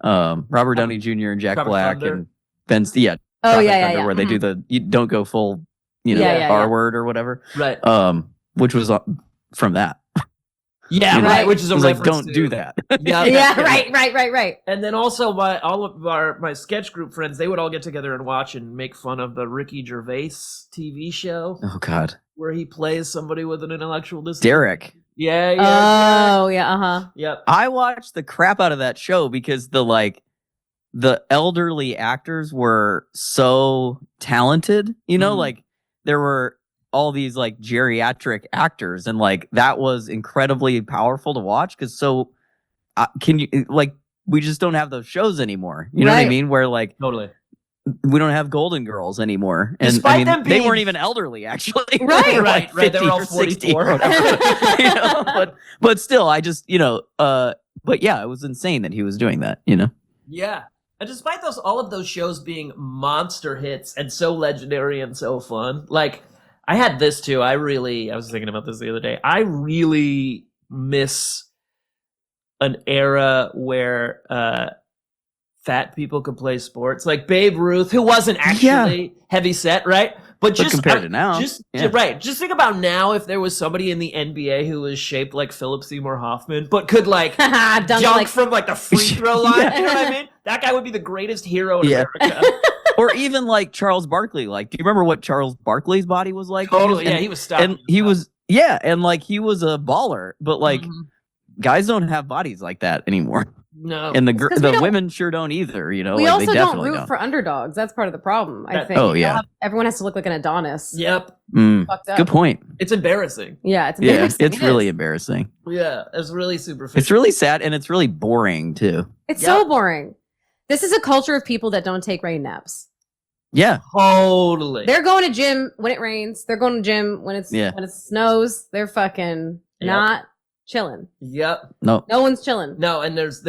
Speaker 3: Robert Downey Jr. and Jack
Speaker 2: Tropic
Speaker 3: Black
Speaker 2: Thunder?
Speaker 3: and Ben. Yeah,
Speaker 1: Oh
Speaker 3: Tropic
Speaker 1: yeah,
Speaker 3: Thunder,
Speaker 1: yeah.
Speaker 3: where they do the you don't go full,
Speaker 1: Yeah,
Speaker 3: R
Speaker 1: yeah.
Speaker 3: word or whatever.
Speaker 2: right.
Speaker 3: Which was from that.
Speaker 2: Yeah,
Speaker 3: you know,
Speaker 2: right. Which is a
Speaker 3: It's like,
Speaker 2: reference
Speaker 3: don't
Speaker 2: to-
Speaker 3: do that.
Speaker 2: Yeah,
Speaker 1: Yeah, right.
Speaker 2: And then also all of my sketch group friends, they would all get together and watch and make fun of the Ricky Gervais TV show
Speaker 3: Oh god,
Speaker 2: where he plays somebody with an intellectual disability.
Speaker 3: Derek.
Speaker 2: Yeah.
Speaker 1: Oh yeah,
Speaker 2: Yep.
Speaker 3: I watched the crap out of that show because the elderly actors were so talented,
Speaker 2: Mhm.
Speaker 3: like there were all these like geriatric actors, and like that was incredibly powerful to watch because can you like we just don't have those shows anymore, you know what I
Speaker 1: Right.
Speaker 3: mean, where like
Speaker 2: Totally.
Speaker 3: we don't have Golden Girls anymore, and
Speaker 2: Despite
Speaker 3: I mean
Speaker 2: them
Speaker 3: they
Speaker 2: being-
Speaker 3: weren't even elderly actually.
Speaker 1: Right.
Speaker 3: They were,
Speaker 2: Right. They were all
Speaker 3: 60 or
Speaker 2: 44.
Speaker 3: whatever. But still, I just but yeah, it was insane that he was doing that,
Speaker 2: Yeah. And despite all of those shows being monster hits and so legendary and so fun, like I had this too. I was thinking about this the other day. I really miss an era where fat people could play sports, like Babe Ruth, who wasn't actually heavy set, right? But just
Speaker 3: compared to now,
Speaker 2: right? Just think about now if there was somebody in the NBA who was shaped like Philip Seymour Hoffman, but could like
Speaker 1: Dunk
Speaker 2: jump
Speaker 1: like
Speaker 2: from like the free throw line.
Speaker 3: Yeah.
Speaker 2: You know what I mean? That guy would be the greatest hero in
Speaker 3: Yeah.
Speaker 2: America.
Speaker 3: Or even like Charles Barkley. Like, do you remember what Charles Barkley's body was like?
Speaker 2: Totally.
Speaker 3: And,
Speaker 2: Yeah, he was stuck.
Speaker 3: and he was and like he was a baller, but like
Speaker 2: Mhm.
Speaker 3: guys don't have bodies like that anymore,
Speaker 2: No.
Speaker 3: and
Speaker 1: It's 'cause we
Speaker 3: the
Speaker 1: don't-
Speaker 3: women sure don't either.
Speaker 1: we
Speaker 3: like,
Speaker 1: also
Speaker 3: they
Speaker 1: don't
Speaker 3: definitely
Speaker 1: root for underdogs. That's part of the problem, I
Speaker 2: That-
Speaker 1: think.
Speaker 3: Oh, yeah.
Speaker 1: Everyone has to look like an Adonis.
Speaker 2: Yep.
Speaker 1: Fucked up.
Speaker 3: Good point.
Speaker 2: It's embarrassing.
Speaker 1: Yeah, it's
Speaker 3: Yeah,
Speaker 1: embarrassing.
Speaker 3: it's
Speaker 1: It
Speaker 3: really
Speaker 1: is.
Speaker 3: embarrassing.
Speaker 2: Yeah, it's really superficial.
Speaker 3: It's really sad, and it's really boring too.
Speaker 1: It's
Speaker 2: Yep.
Speaker 1: so boring. This is a culture of people that don't take rain naps.
Speaker 3: Yeah,
Speaker 2: Totally.
Speaker 1: They're going to gym when it rains. They're going to gym when it snows. They're fucking
Speaker 2: Yep.
Speaker 1: not chilling.
Speaker 2: Yep.
Speaker 3: no,
Speaker 1: No one's chilling.
Speaker 2: No, and there's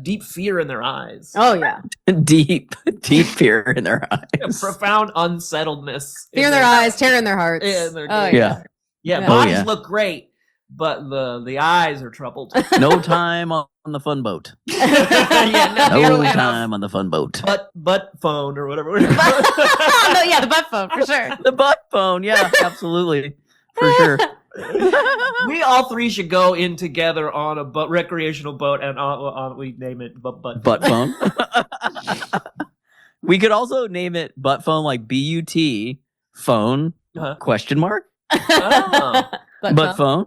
Speaker 2: deep fear in their eyes.
Speaker 1: Oh yeah,
Speaker 3: deep fear in their eyes.
Speaker 2: Profound unsettledness.
Speaker 1: fear in their eyes, terror in their hearts.
Speaker 2: Yeah, in their
Speaker 1: oh
Speaker 2: gaze.
Speaker 1: yeah.
Speaker 2: Yeah,
Speaker 1: Yeah.
Speaker 2: bodies
Speaker 3: Oh, yeah.
Speaker 2: look great, but the eyes are troubled.
Speaker 3: No time on the fun boat.
Speaker 2: Yeah,
Speaker 3: No
Speaker 2: nearly enough.
Speaker 3: time on the fun boat.
Speaker 2: Butt phone or whatever.
Speaker 1: No, yeah, the butt phone for sure.
Speaker 3: The butt phone, yeah, absolutely, for sure.
Speaker 2: We all three should go in together on a recreational boat, and we name it
Speaker 3: Butt phone. We could also name it butt phone, like BUT phone
Speaker 2: Uh-huh.
Speaker 3: question mark.
Speaker 2: Oh.
Speaker 3: But phone?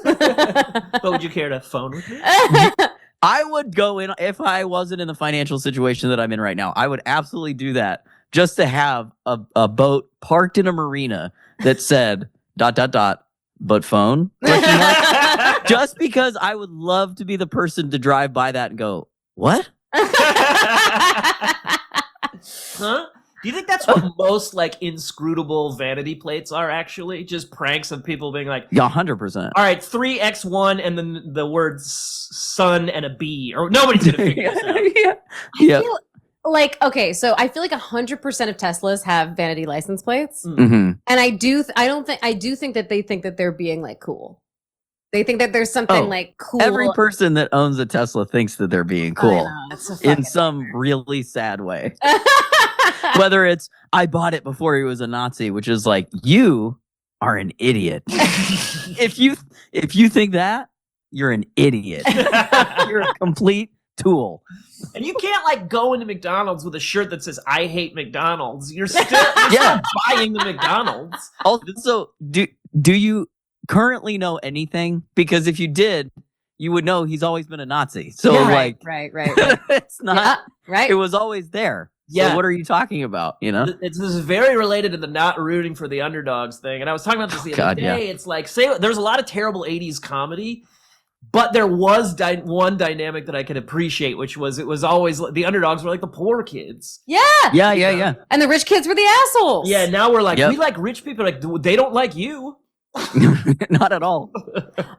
Speaker 2: But would you care to phone with me?
Speaker 3: I would go in if I wasn't in the financial situation that I'm in right now. I would absolutely do that just to have a boat parked in a marina that said ... but phone? Just because I would love to be the person to drive by that and go, what?
Speaker 2: Huh? Do you think that's what most like inscrutable vanity plates are actually? Just pranks of people being like,
Speaker 3: Yeah, 100%.
Speaker 2: all right, 3x1 and then the words sun and a B, or nobody's gonna figure this out.
Speaker 3: Yeah.
Speaker 1: I feel like, okay, so I feel like 100% of Teslas have vanity license plates.
Speaker 3: Mm-hmm.
Speaker 1: And I do think that they think that they're being like cool. They think that there's something like cool.
Speaker 3: Every person that owns a Tesla thinks that they're being
Speaker 1: I
Speaker 3: cool
Speaker 1: know, it's a
Speaker 3: in
Speaker 1: fucking
Speaker 3: some really sad way. Whether it's, I bought it before he was a Nazi, which is like, you are an idiot. if you think that, you're an idiot. You're a complete tool.
Speaker 2: And you can't like go into McDonald's with a shirt that says "I hate McDonald's." You're still buying the McDonald's.
Speaker 3: Also, do you currently know anything? Because if you did, you would know he's always been a Nazi. So
Speaker 1: right.
Speaker 3: it's not
Speaker 1: right.
Speaker 3: It was always there.
Speaker 2: Yeah.
Speaker 3: So what are you talking about? You know,
Speaker 2: this is very related to the not rooting for the underdogs thing. And I was talking about this the other day. Yeah. It's like, say there's a lot of terrible 80s comedy, but there was one dynamic that I could appreciate, which was it was always the underdogs were like the poor kids.
Speaker 1: Yeah.
Speaker 3: And
Speaker 1: the rich kids were the assholes.
Speaker 2: Yeah, now we're like, we like rich people. Like, they don't like you.
Speaker 3: Not at all.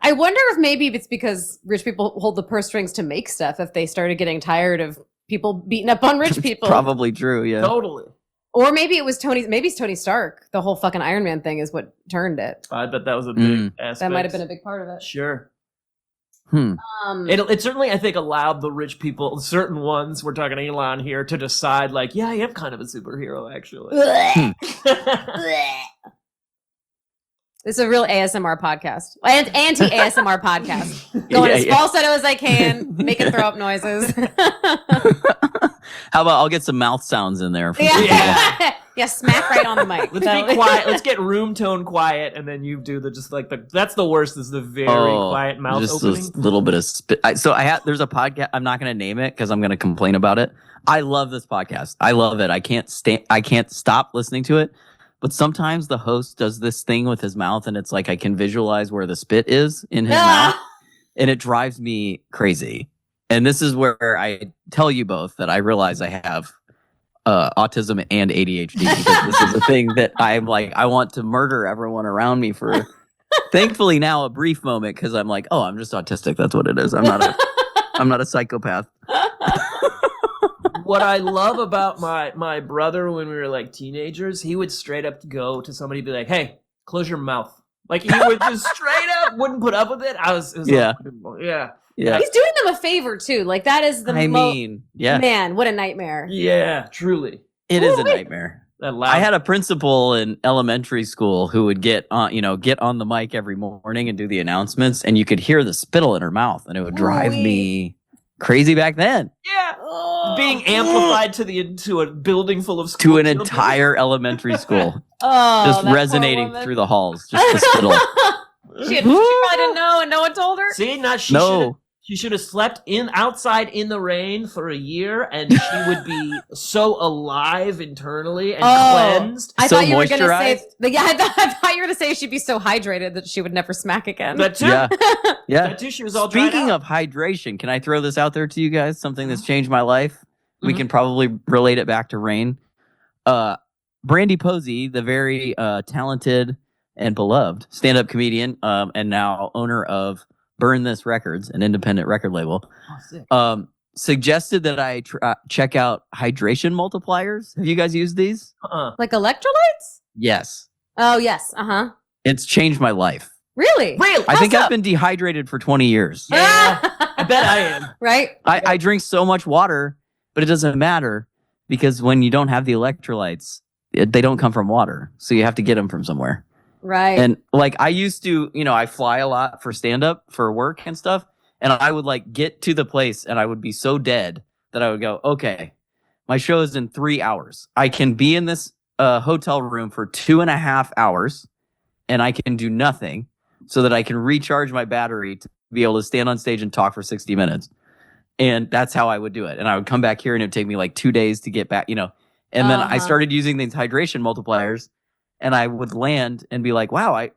Speaker 1: I wonder if maybe it's because rich people hold the purse strings to make stuff if they started getting tired of people beating up on rich people.
Speaker 3: Probably true, yeah.
Speaker 2: Totally.
Speaker 1: Or maybe it's Tony Stark. The whole fucking Iron Man thing is what turned it.
Speaker 2: I bet that was a big aspect.
Speaker 1: That might have been a big part of it.
Speaker 2: Sure.
Speaker 1: It
Speaker 2: certainly, I think, allowed the rich people, certain ones, we're talking Elon here, to decide, like, yeah, I am kind of a superhero, actually.
Speaker 1: This is a real ASMR podcast. Anti-ASMR podcast. Going as falsetto as I can, making throw up noises.
Speaker 3: How about I'll get some mouth sounds in there.
Speaker 1: Yeah, smack right on the mic.
Speaker 2: Let's be quiet. Let's get room tone quiet, and then you do that's the worst, is the very quiet mouth
Speaker 3: just
Speaker 2: opening.
Speaker 3: A little bit of spit. There's a podcast, I'm not going to name it because I'm going to complain about it. I love this podcast. I love it. I can't stop listening to it. But sometimes the host does this thing with his mouth, and it's like I can visualize where the spit is in his mouth, and it drives me crazy. And this is where I tell you both that I realize I have autism and ADHD, because this is a thing that I'm like, I want to murder everyone around me for, thankfully now, a brief moment, because I'm like, oh, I'm just autistic. That's what it is. I'm not a psychopath.
Speaker 2: What I love about my brother when we were like teenagers, he would straight up go to somebody and be like, hey, close your mouth. Like, he would just straight up wouldn't put up with it. Yeah.
Speaker 1: He's doing them a favor too. Like, that is man, what a nightmare.
Speaker 2: Yeah, truly.
Speaker 3: It is a nightmare. I had a principal in elementary school who would get on the mic every morning and do the announcements, and you could hear the spittle in her mouth, and it would drive me crazy back then.
Speaker 2: Yeah. Being amplified to a building full of
Speaker 3: to an entire elementary school. Just resonating through the halls. Just the spittle.
Speaker 1: She probably didn't know, and no one told her.
Speaker 2: See, she should have slept outside in the rain for a year, and she would be so alive internally and cleansed.
Speaker 1: I thought you were going to say, I thought you were going to say she'd be so hydrated that she would never smack again.
Speaker 2: That too.
Speaker 3: Yeah.
Speaker 2: That too. She was all dried
Speaker 3: Speaking
Speaker 2: out.
Speaker 3: of hydration, can I throw this out there to you guys? Something that's changed my life. We can probably relate it back to rain. Brandy Posey, the very talented and beloved stand-up comedian, and now owner of Burn This Records, an independent record label, suggested that I check out hydration multipliers. Have you guys used these?
Speaker 1: Like electrolytes?
Speaker 3: Yes.
Speaker 1: Oh, yes.
Speaker 3: It's changed my life.
Speaker 1: Really?
Speaker 3: I think I've been dehydrated for 20 years.
Speaker 2: Yeah, I bet I am.
Speaker 1: Right?
Speaker 3: I drink so much water, but it doesn't matter, because when you don't have the electrolytes, they don't come from water. So you have to get them from somewhere.
Speaker 1: Right.
Speaker 3: And like I used to, I fly a lot for stand-up for work and stuff. And I would like get to the place and I would be so dead that I would go, okay, my show is in 3 hours. I can be in this hotel room for 2.5 hours and I can do nothing so that I can recharge my battery to be able to stand on stage and talk for 60 minutes. And that's how I would do it. And I would come back here and it would take me like 2 days to get back, And then I started using these hydration multipliers, and I would land and be like, wow,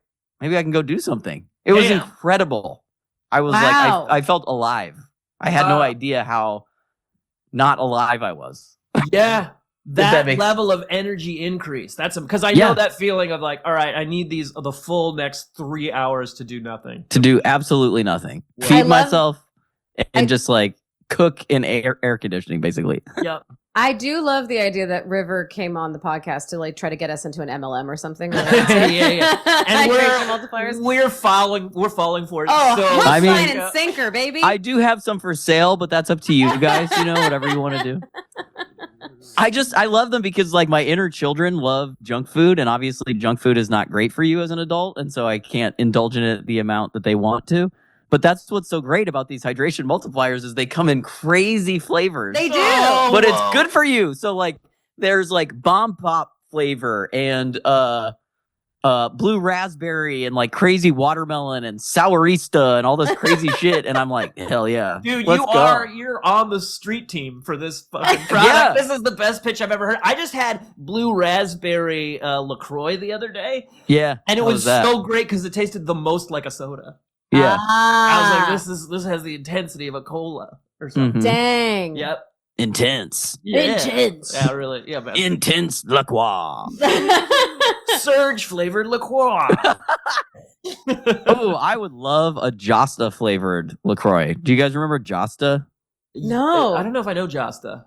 Speaker 3: maybe I can go do something. It was incredible. I was like, I felt alive. I had no idea how not alive I was.
Speaker 2: Yeah. That level of energy increase. That's because I know that feeling of like, all right, I need the full next 3 hours to do nothing.
Speaker 3: To do absolutely nothing. Feed myself and just like cook in air conditioning, basically.
Speaker 2: Yep.
Speaker 1: I do love the idea that River came on the podcast to like try to get us into an MLM or something.
Speaker 2: Yeah. And we're falling for it.
Speaker 1: Oh,
Speaker 2: so,
Speaker 1: hook, line, and sinker, baby.
Speaker 3: I do have some for sale, but that's up to you guys. Whatever you want to do. I love them because like my inner children love junk food, and obviously junk food is not great for you as an adult, and so I can't indulge in it the amount that they want to. But that's what's so great about these hydration multipliers is they come in crazy flavors.
Speaker 1: They do.
Speaker 3: But it's good for you. So like there's like bomb pop flavor and blue raspberry and like crazy watermelon and sourista and all this crazy shit. And I'm like, hell yeah.
Speaker 2: Dude, you're on the street team for this fucking product.
Speaker 3: Yeah.
Speaker 2: This is the best pitch I've ever heard. I just had blue raspberry LaCroix the other day.
Speaker 3: Yeah.
Speaker 2: And it was so great because it tasted the most like a soda.
Speaker 3: Yeah.
Speaker 2: I was like, this has the intensity of a cola or something.
Speaker 3: Mhm.
Speaker 1: Dang.
Speaker 2: Yep.
Speaker 3: Intense.
Speaker 2: Yeah.
Speaker 1: Intense.
Speaker 2: Yeah, really. Yeah, man.
Speaker 3: Intense LaCroix.
Speaker 2: Surge flavored LaCroix.
Speaker 3: Oh, I would love a Josta flavored LaCroix. Do you guys remember Josta?
Speaker 1: No.
Speaker 2: I don't know if I know Josta.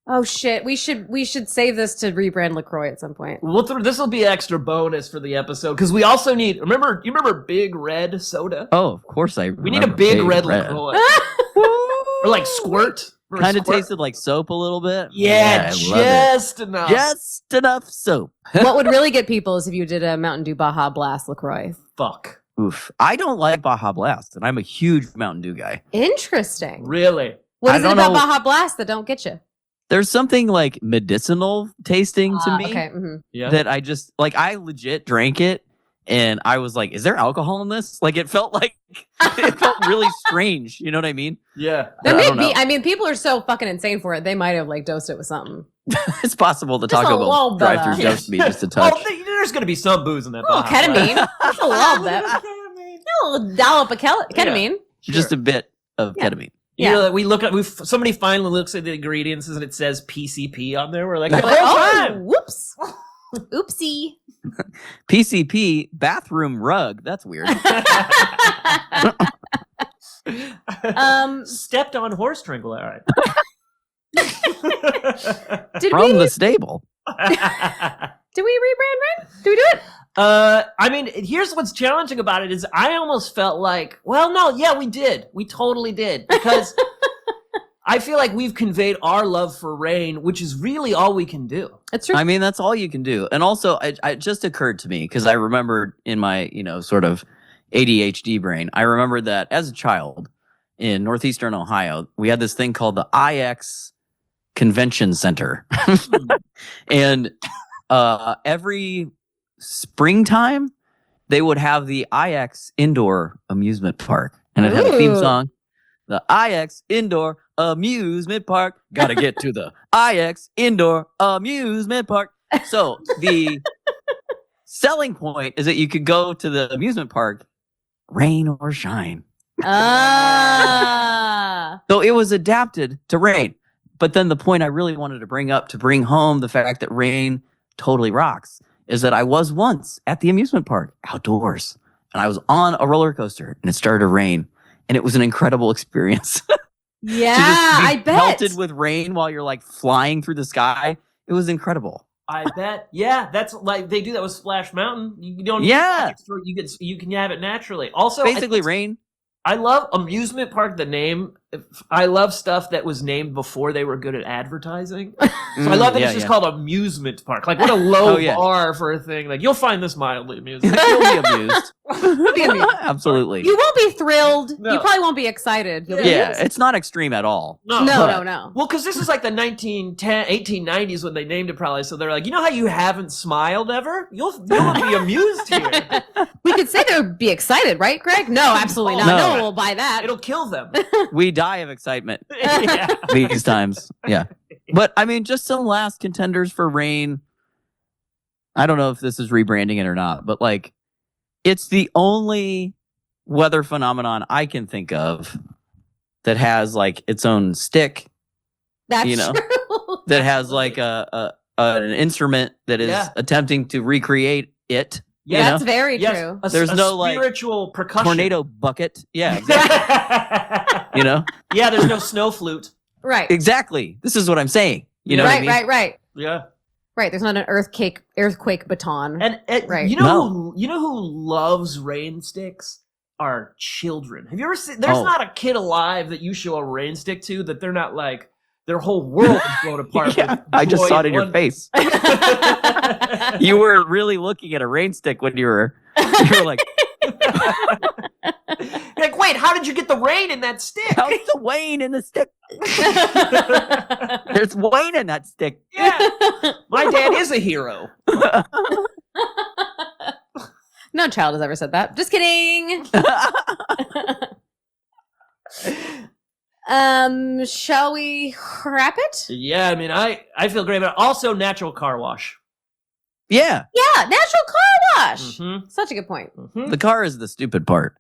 Speaker 1: Oh shit! We should save this to rebrand LaCroix at some point.
Speaker 2: This will be extra bonus for the episode because we also need. You remember Big Red soda?
Speaker 3: Oh, of course I.
Speaker 2: We need a big red LaCroix, or like Squirt.
Speaker 3: Kind of tasted like soap a little bit.
Speaker 2: Yeah, just enough.
Speaker 3: Just enough soap.
Speaker 1: What would really get people is if you did a Mountain Dew Baja Blast LaCroix.
Speaker 2: Fuck.
Speaker 3: Oof. I don't like Baja Blast, and I'm a huge Mountain Dew guy.
Speaker 1: Interesting.
Speaker 2: Really?
Speaker 1: What is it about Baja Blast that don't get you?
Speaker 3: There's something like medicinal tasting to me that I just like. I legit drank it, and I was like, "Is there alcohol in this?" Like it felt really strange. You know what I mean?
Speaker 2: Yeah.
Speaker 1: There may be. I mean, people are so fucking insane for it. They might have like dosed it with something.
Speaker 3: It's possible the Taco Bell drive-thru dosed me just a touch.
Speaker 2: Well, there's gonna be some booze in that.
Speaker 1: Oh, ketamine. Just a little bit. A little dollop of ketamine.
Speaker 3: Yeah, just a bit of ketamine.
Speaker 2: Yeah, somebody finally looks at the ingredients and it says PCP on there. We're like,
Speaker 1: whoops, oopsie.
Speaker 3: PCP bathroom rug. That's weird.
Speaker 2: Stepped on horse tranquil. All right.
Speaker 3: From the stable.
Speaker 1: Did we rebrand, Ren? Did we do it?
Speaker 2: I mean, here's what's challenging about it is I almost felt like, well, no, yeah, we did. We totally did. Because I feel like we've conveyed our love for Rain, which is really all we can do.
Speaker 1: That's true.
Speaker 3: I mean, that's all you can do. And also, it just occurred to me, because I remembered in my, sort of ADHD brain, I remembered that as a child in Northeastern Ohio, we had this thing called the IX Convention Center. And every springtime, they would have the IX Indoor Amusement Park. And it had a theme song. The IX Indoor Amusement Park. Gotta get to the IX Indoor Amusement Park. So the selling point is that you could go to the amusement park, rain or shine. So it was adapted to rain. But then the point I really wanted to bring up to bring home the fact that rain totally rocks is that I was once at the amusement park outdoors and I was on a roller coaster and it started to rain and it was an incredible experience.
Speaker 1: Yeah, I bet.
Speaker 3: Melted with rain while you're like flying through the sky. It was incredible.
Speaker 2: I bet. Yeah, that's like they do that with Splash Mountain. You don't.
Speaker 3: Yeah,
Speaker 2: you can have it naturally. Also,
Speaker 3: basically rain.
Speaker 2: I love amusement park, the name. I love stuff that was named before they were good at advertising. So I love that it's just called amusement park. Like, what a low bar for a thing. Like, you'll find this mildly amusing.
Speaker 3: You'll be amused. Absolutely.
Speaker 1: You won't be thrilled. No. You probably won't be excited.
Speaker 3: It's not extreme at all.
Speaker 1: No.
Speaker 2: Well, because this is like the 1890s when they named it probably. So they're like, you know how you haven't smiled ever? You'll be amused here.
Speaker 1: We could say they would be excited, right, Greg? No, absolutely not. No one will buy that.
Speaker 2: It'll kill them.
Speaker 3: We die of excitement these times. Yeah. But I mean, just some last contenders for Rain. I don't know if this is rebranding it or not, but like, it's the only weather phenomenon I can think of that has like its own stick.
Speaker 1: That's true.
Speaker 3: That has like an instrument that is attempting to recreate it.
Speaker 1: Yeah, that's very true.
Speaker 3: There's no
Speaker 2: spiritual percussion.
Speaker 3: Tornado bucket. Yeah, exactly.
Speaker 2: Yeah, there's no snow flute.
Speaker 1: Right.
Speaker 3: Exactly. This is what I'm saying. You know what I mean?
Speaker 1: Right.
Speaker 2: Yeah.
Speaker 1: Right. There's not an earthquake baton.
Speaker 2: And
Speaker 1: right.
Speaker 2: You know who loves rain sticks? Are children. Have you ever seen? There's not a kid alive that you show a rain stick to that they're not like their whole world is blown apart.
Speaker 3: I just saw it in your face. You were really looking at a rain stick when you were like,
Speaker 2: like, wait, how did you get the rain in that stick?
Speaker 3: How's the Wayne in the stick? There's Wayne in that stick.
Speaker 2: Yeah, my dad is a hero.
Speaker 1: No child has ever said that. Just kidding. Shall we wrap it?
Speaker 2: Yeah, I mean, I feel great about it. Also, natural car wash.
Speaker 3: Yeah,
Speaker 1: natural car wash.
Speaker 2: Mm-hmm.
Speaker 1: Such a good point.
Speaker 2: Mm-hmm.
Speaker 3: The car is the stupid part.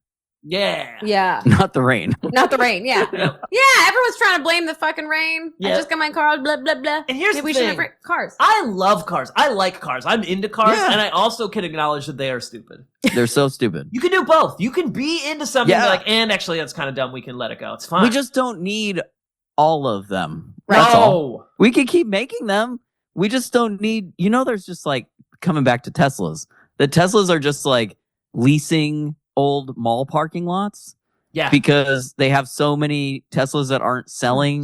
Speaker 1: Yeah.
Speaker 3: Not the rain.
Speaker 1: Not the rain. Yeah. Yeah. Everyone's trying to blame the fucking rain.
Speaker 2: Yeah.
Speaker 1: I just got my car. Blah blah blah.
Speaker 2: And here's
Speaker 1: Maybe
Speaker 2: the thing.
Speaker 1: We should have cars.
Speaker 2: I love cars. I like cars. I'm into cars, and I also can acknowledge that they are stupid.
Speaker 3: They're so stupid.
Speaker 2: You can do both. You can be into something and actually that's kind of dumb. We can let it go. It's fine.
Speaker 3: We just don't need all of them.
Speaker 1: Right.
Speaker 3: That's all. We can keep making them. We just don't need. There's just like coming back to Teslas. The Teslas are just like leasing old mall parking lots.
Speaker 2: Yeah.
Speaker 3: Because they have so many Teslas that aren't selling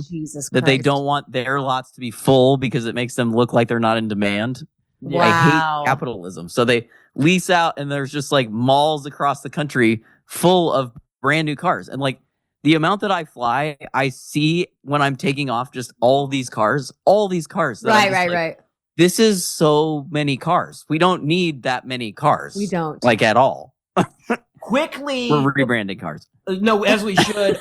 Speaker 3: that they don't want their lots to be full because it makes them look like they're not in demand.
Speaker 1: Wow.
Speaker 3: I hate capitalism. So they lease out and there's just like malls across the country full of brand new cars. And like the amount that I fly, I see when I'm taking off just all these cars.
Speaker 1: Right.
Speaker 3: This is so many cars. We don't need that many cars.
Speaker 1: We don't.
Speaker 3: Like at all.
Speaker 2: Quickly.
Speaker 3: We're rebranding cars.
Speaker 2: No, as we should.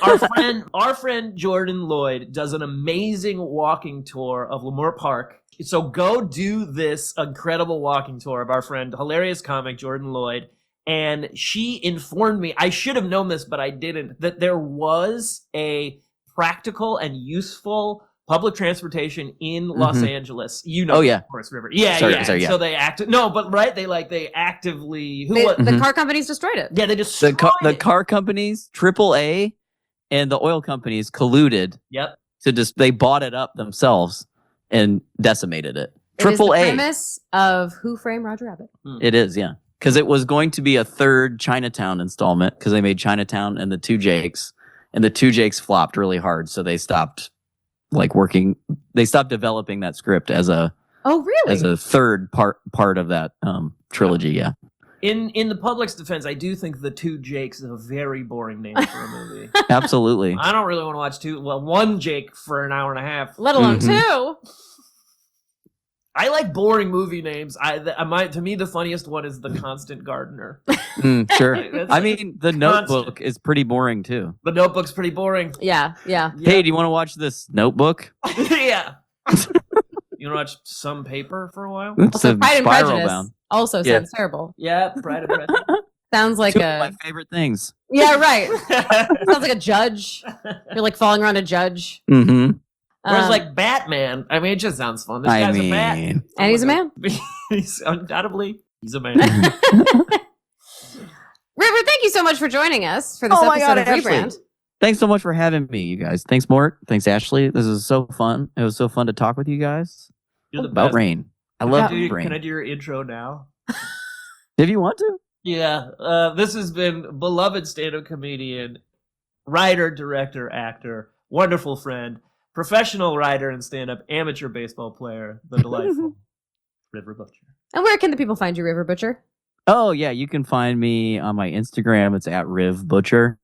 Speaker 2: Our friend Jordan Lloyd does an amazing walking tour of Mort Park. So go do this incredible walking tour of our friend, hilarious comic Jordan Lloyd. And she informed me, I should have known this, but I didn't, that there was a practical and useful public transportation in Los Angeles. Of course, River. Yeah. So they they actively
Speaker 1: the car companies destroyed it.
Speaker 2: Yeah, they destroyed
Speaker 3: the car companies, AAA, and the oil companies colluded.
Speaker 2: Yep.
Speaker 3: They bought it up themselves and decimated it.
Speaker 1: It is the premise of Who Framed Roger Rabbit.
Speaker 3: It is, yeah. Because it was going to be a third Chinatown installment because they made Chinatown and the Two Jakes, and the Two Jakes flopped really hard, so they stopped they stopped developing that script as a third part of that trilogy. Yeah.
Speaker 2: In the public's defense, I do think the Two Jakes is a very boring name for a movie.
Speaker 3: Absolutely.
Speaker 2: I don't really want to watch one Jake for an hour and a half,
Speaker 1: let alone two.
Speaker 2: I like boring movie names. To me, the funniest one is The Constant Gardener.
Speaker 3: Sure. I mean, The Notebook is pretty boring too.
Speaker 2: The Notebook's pretty boring.
Speaker 1: Yeah.
Speaker 3: Hey, do you want to watch this Notebook?
Speaker 2: Yeah. You want to watch Some Paper for a while?
Speaker 1: Also, Pride and Prejudice also sounds terrible.
Speaker 2: Yeah, Pride and Prejudice.
Speaker 1: Sounds like
Speaker 3: two of my favorite things.
Speaker 1: Yeah, right. Sounds like a judge. You're like falling around a judge.
Speaker 3: Mm-hmm.
Speaker 2: Whereas like Batman, I mean, it just sounds fun. This guy's a bat.
Speaker 1: And he's a man.
Speaker 2: He's undoubtedly, he's a man.
Speaker 1: River, thank you so much for joining us for this episode of Rebrand.
Speaker 3: Thanks so much for having me, you guys. Thanks, Mort. Thanks, Ashley. This is so fun. It was so fun to talk with you guys about rain. I love rain.
Speaker 2: Can I do your intro now?
Speaker 3: If you want to.
Speaker 2: Yeah. This has been beloved stand-up comedian writer, director, actor, wonderful friend, professional writer and stand-up, amateur baseball player, the delightful River Butcher.
Speaker 1: And where can the people find you, River Butcher?
Speaker 3: Oh, yeah, you can find me on my Instagram. It's at Riv Butcher,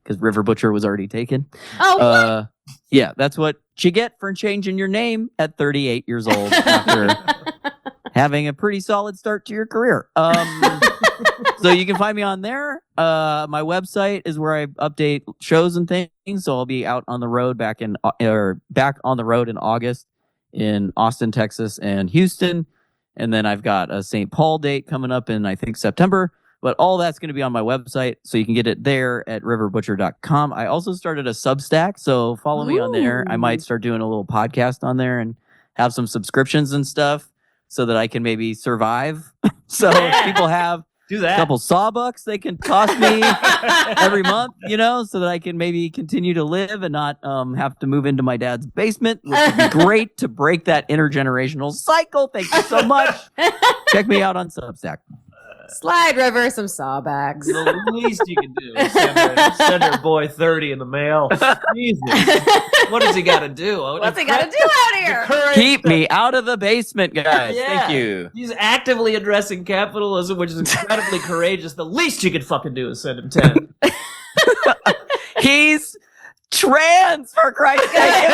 Speaker 3: because River Butcher was already taken.
Speaker 1: Oh,
Speaker 3: yeah, that's what you get for changing your name at 38 years old after having a pretty solid start to your career. So you can find me on there. My website is where I update shows and things. So I'll be out on the road back on the road in August in Austin, Texas, and Houston. And then I've got a St. Paul date coming up in, I think, September. But all that's going to be on my website, so you can get it there at riverbutcher.com. I also started a Substack, so follow me on there. I might start doing a little podcast on there and have some subscriptions and stuff so that I can maybe survive. So if people have
Speaker 2: Do
Speaker 3: a
Speaker 2: that.
Speaker 3: couple sawbucks they can toss me every month, so that I can maybe continue to live and not have to move into my dad's basement, which would be great to break that intergenerational cycle. Thank you so much. Check me out on Substack.
Speaker 1: Slide River some sawbacks.
Speaker 2: The least you can do is send her boy 30 in the mail. Jesus. What does he got to do?
Speaker 1: What's he got to do out here?
Speaker 3: Keep me out of the basement, guys.
Speaker 2: Yeah.
Speaker 3: Thank you.
Speaker 2: He's actively addressing capitalism, which is incredibly courageous. The least you can fucking do is send him 10.
Speaker 3: He's trans, for Christ's sake.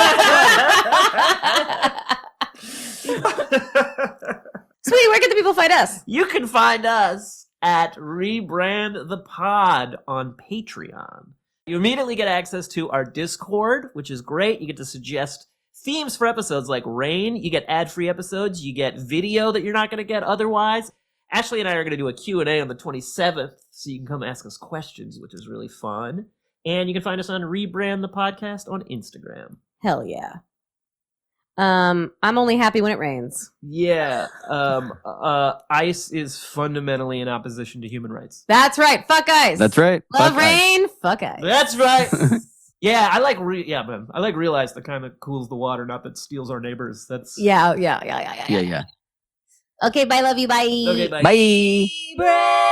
Speaker 1: Sweetie, where can the people find us?
Speaker 2: You can find us at Rebrand the Pod on Patreon. You immediately get access to our Discord, which is great. You get to suggest themes for episodes like Rain. You get ad-free episodes. You get video that you're not going to get otherwise. Ashley and I are going to do a Q&A on the 27th, so you can come ask us questions, which is really fun. And you can find us on Rebrand the Podcast on Instagram.
Speaker 1: Hell yeah. I'm only happy when it rains.
Speaker 2: Yeah. ICE is fundamentally in opposition to human rights.
Speaker 1: That's right. Fuck ice.
Speaker 3: That's right.
Speaker 1: Love
Speaker 3: Fuck ice.
Speaker 1: rain. Fuck ice.
Speaker 2: That's right. Yeah, I like man. I like Real Ice that kind of cools the water, not that steals our neighbors. That's
Speaker 1: Yeah.
Speaker 3: Yeah.
Speaker 1: Okay, bye. Love you. Bye.
Speaker 2: Okay, bye.
Speaker 3: Bye.
Speaker 1: Rebrand.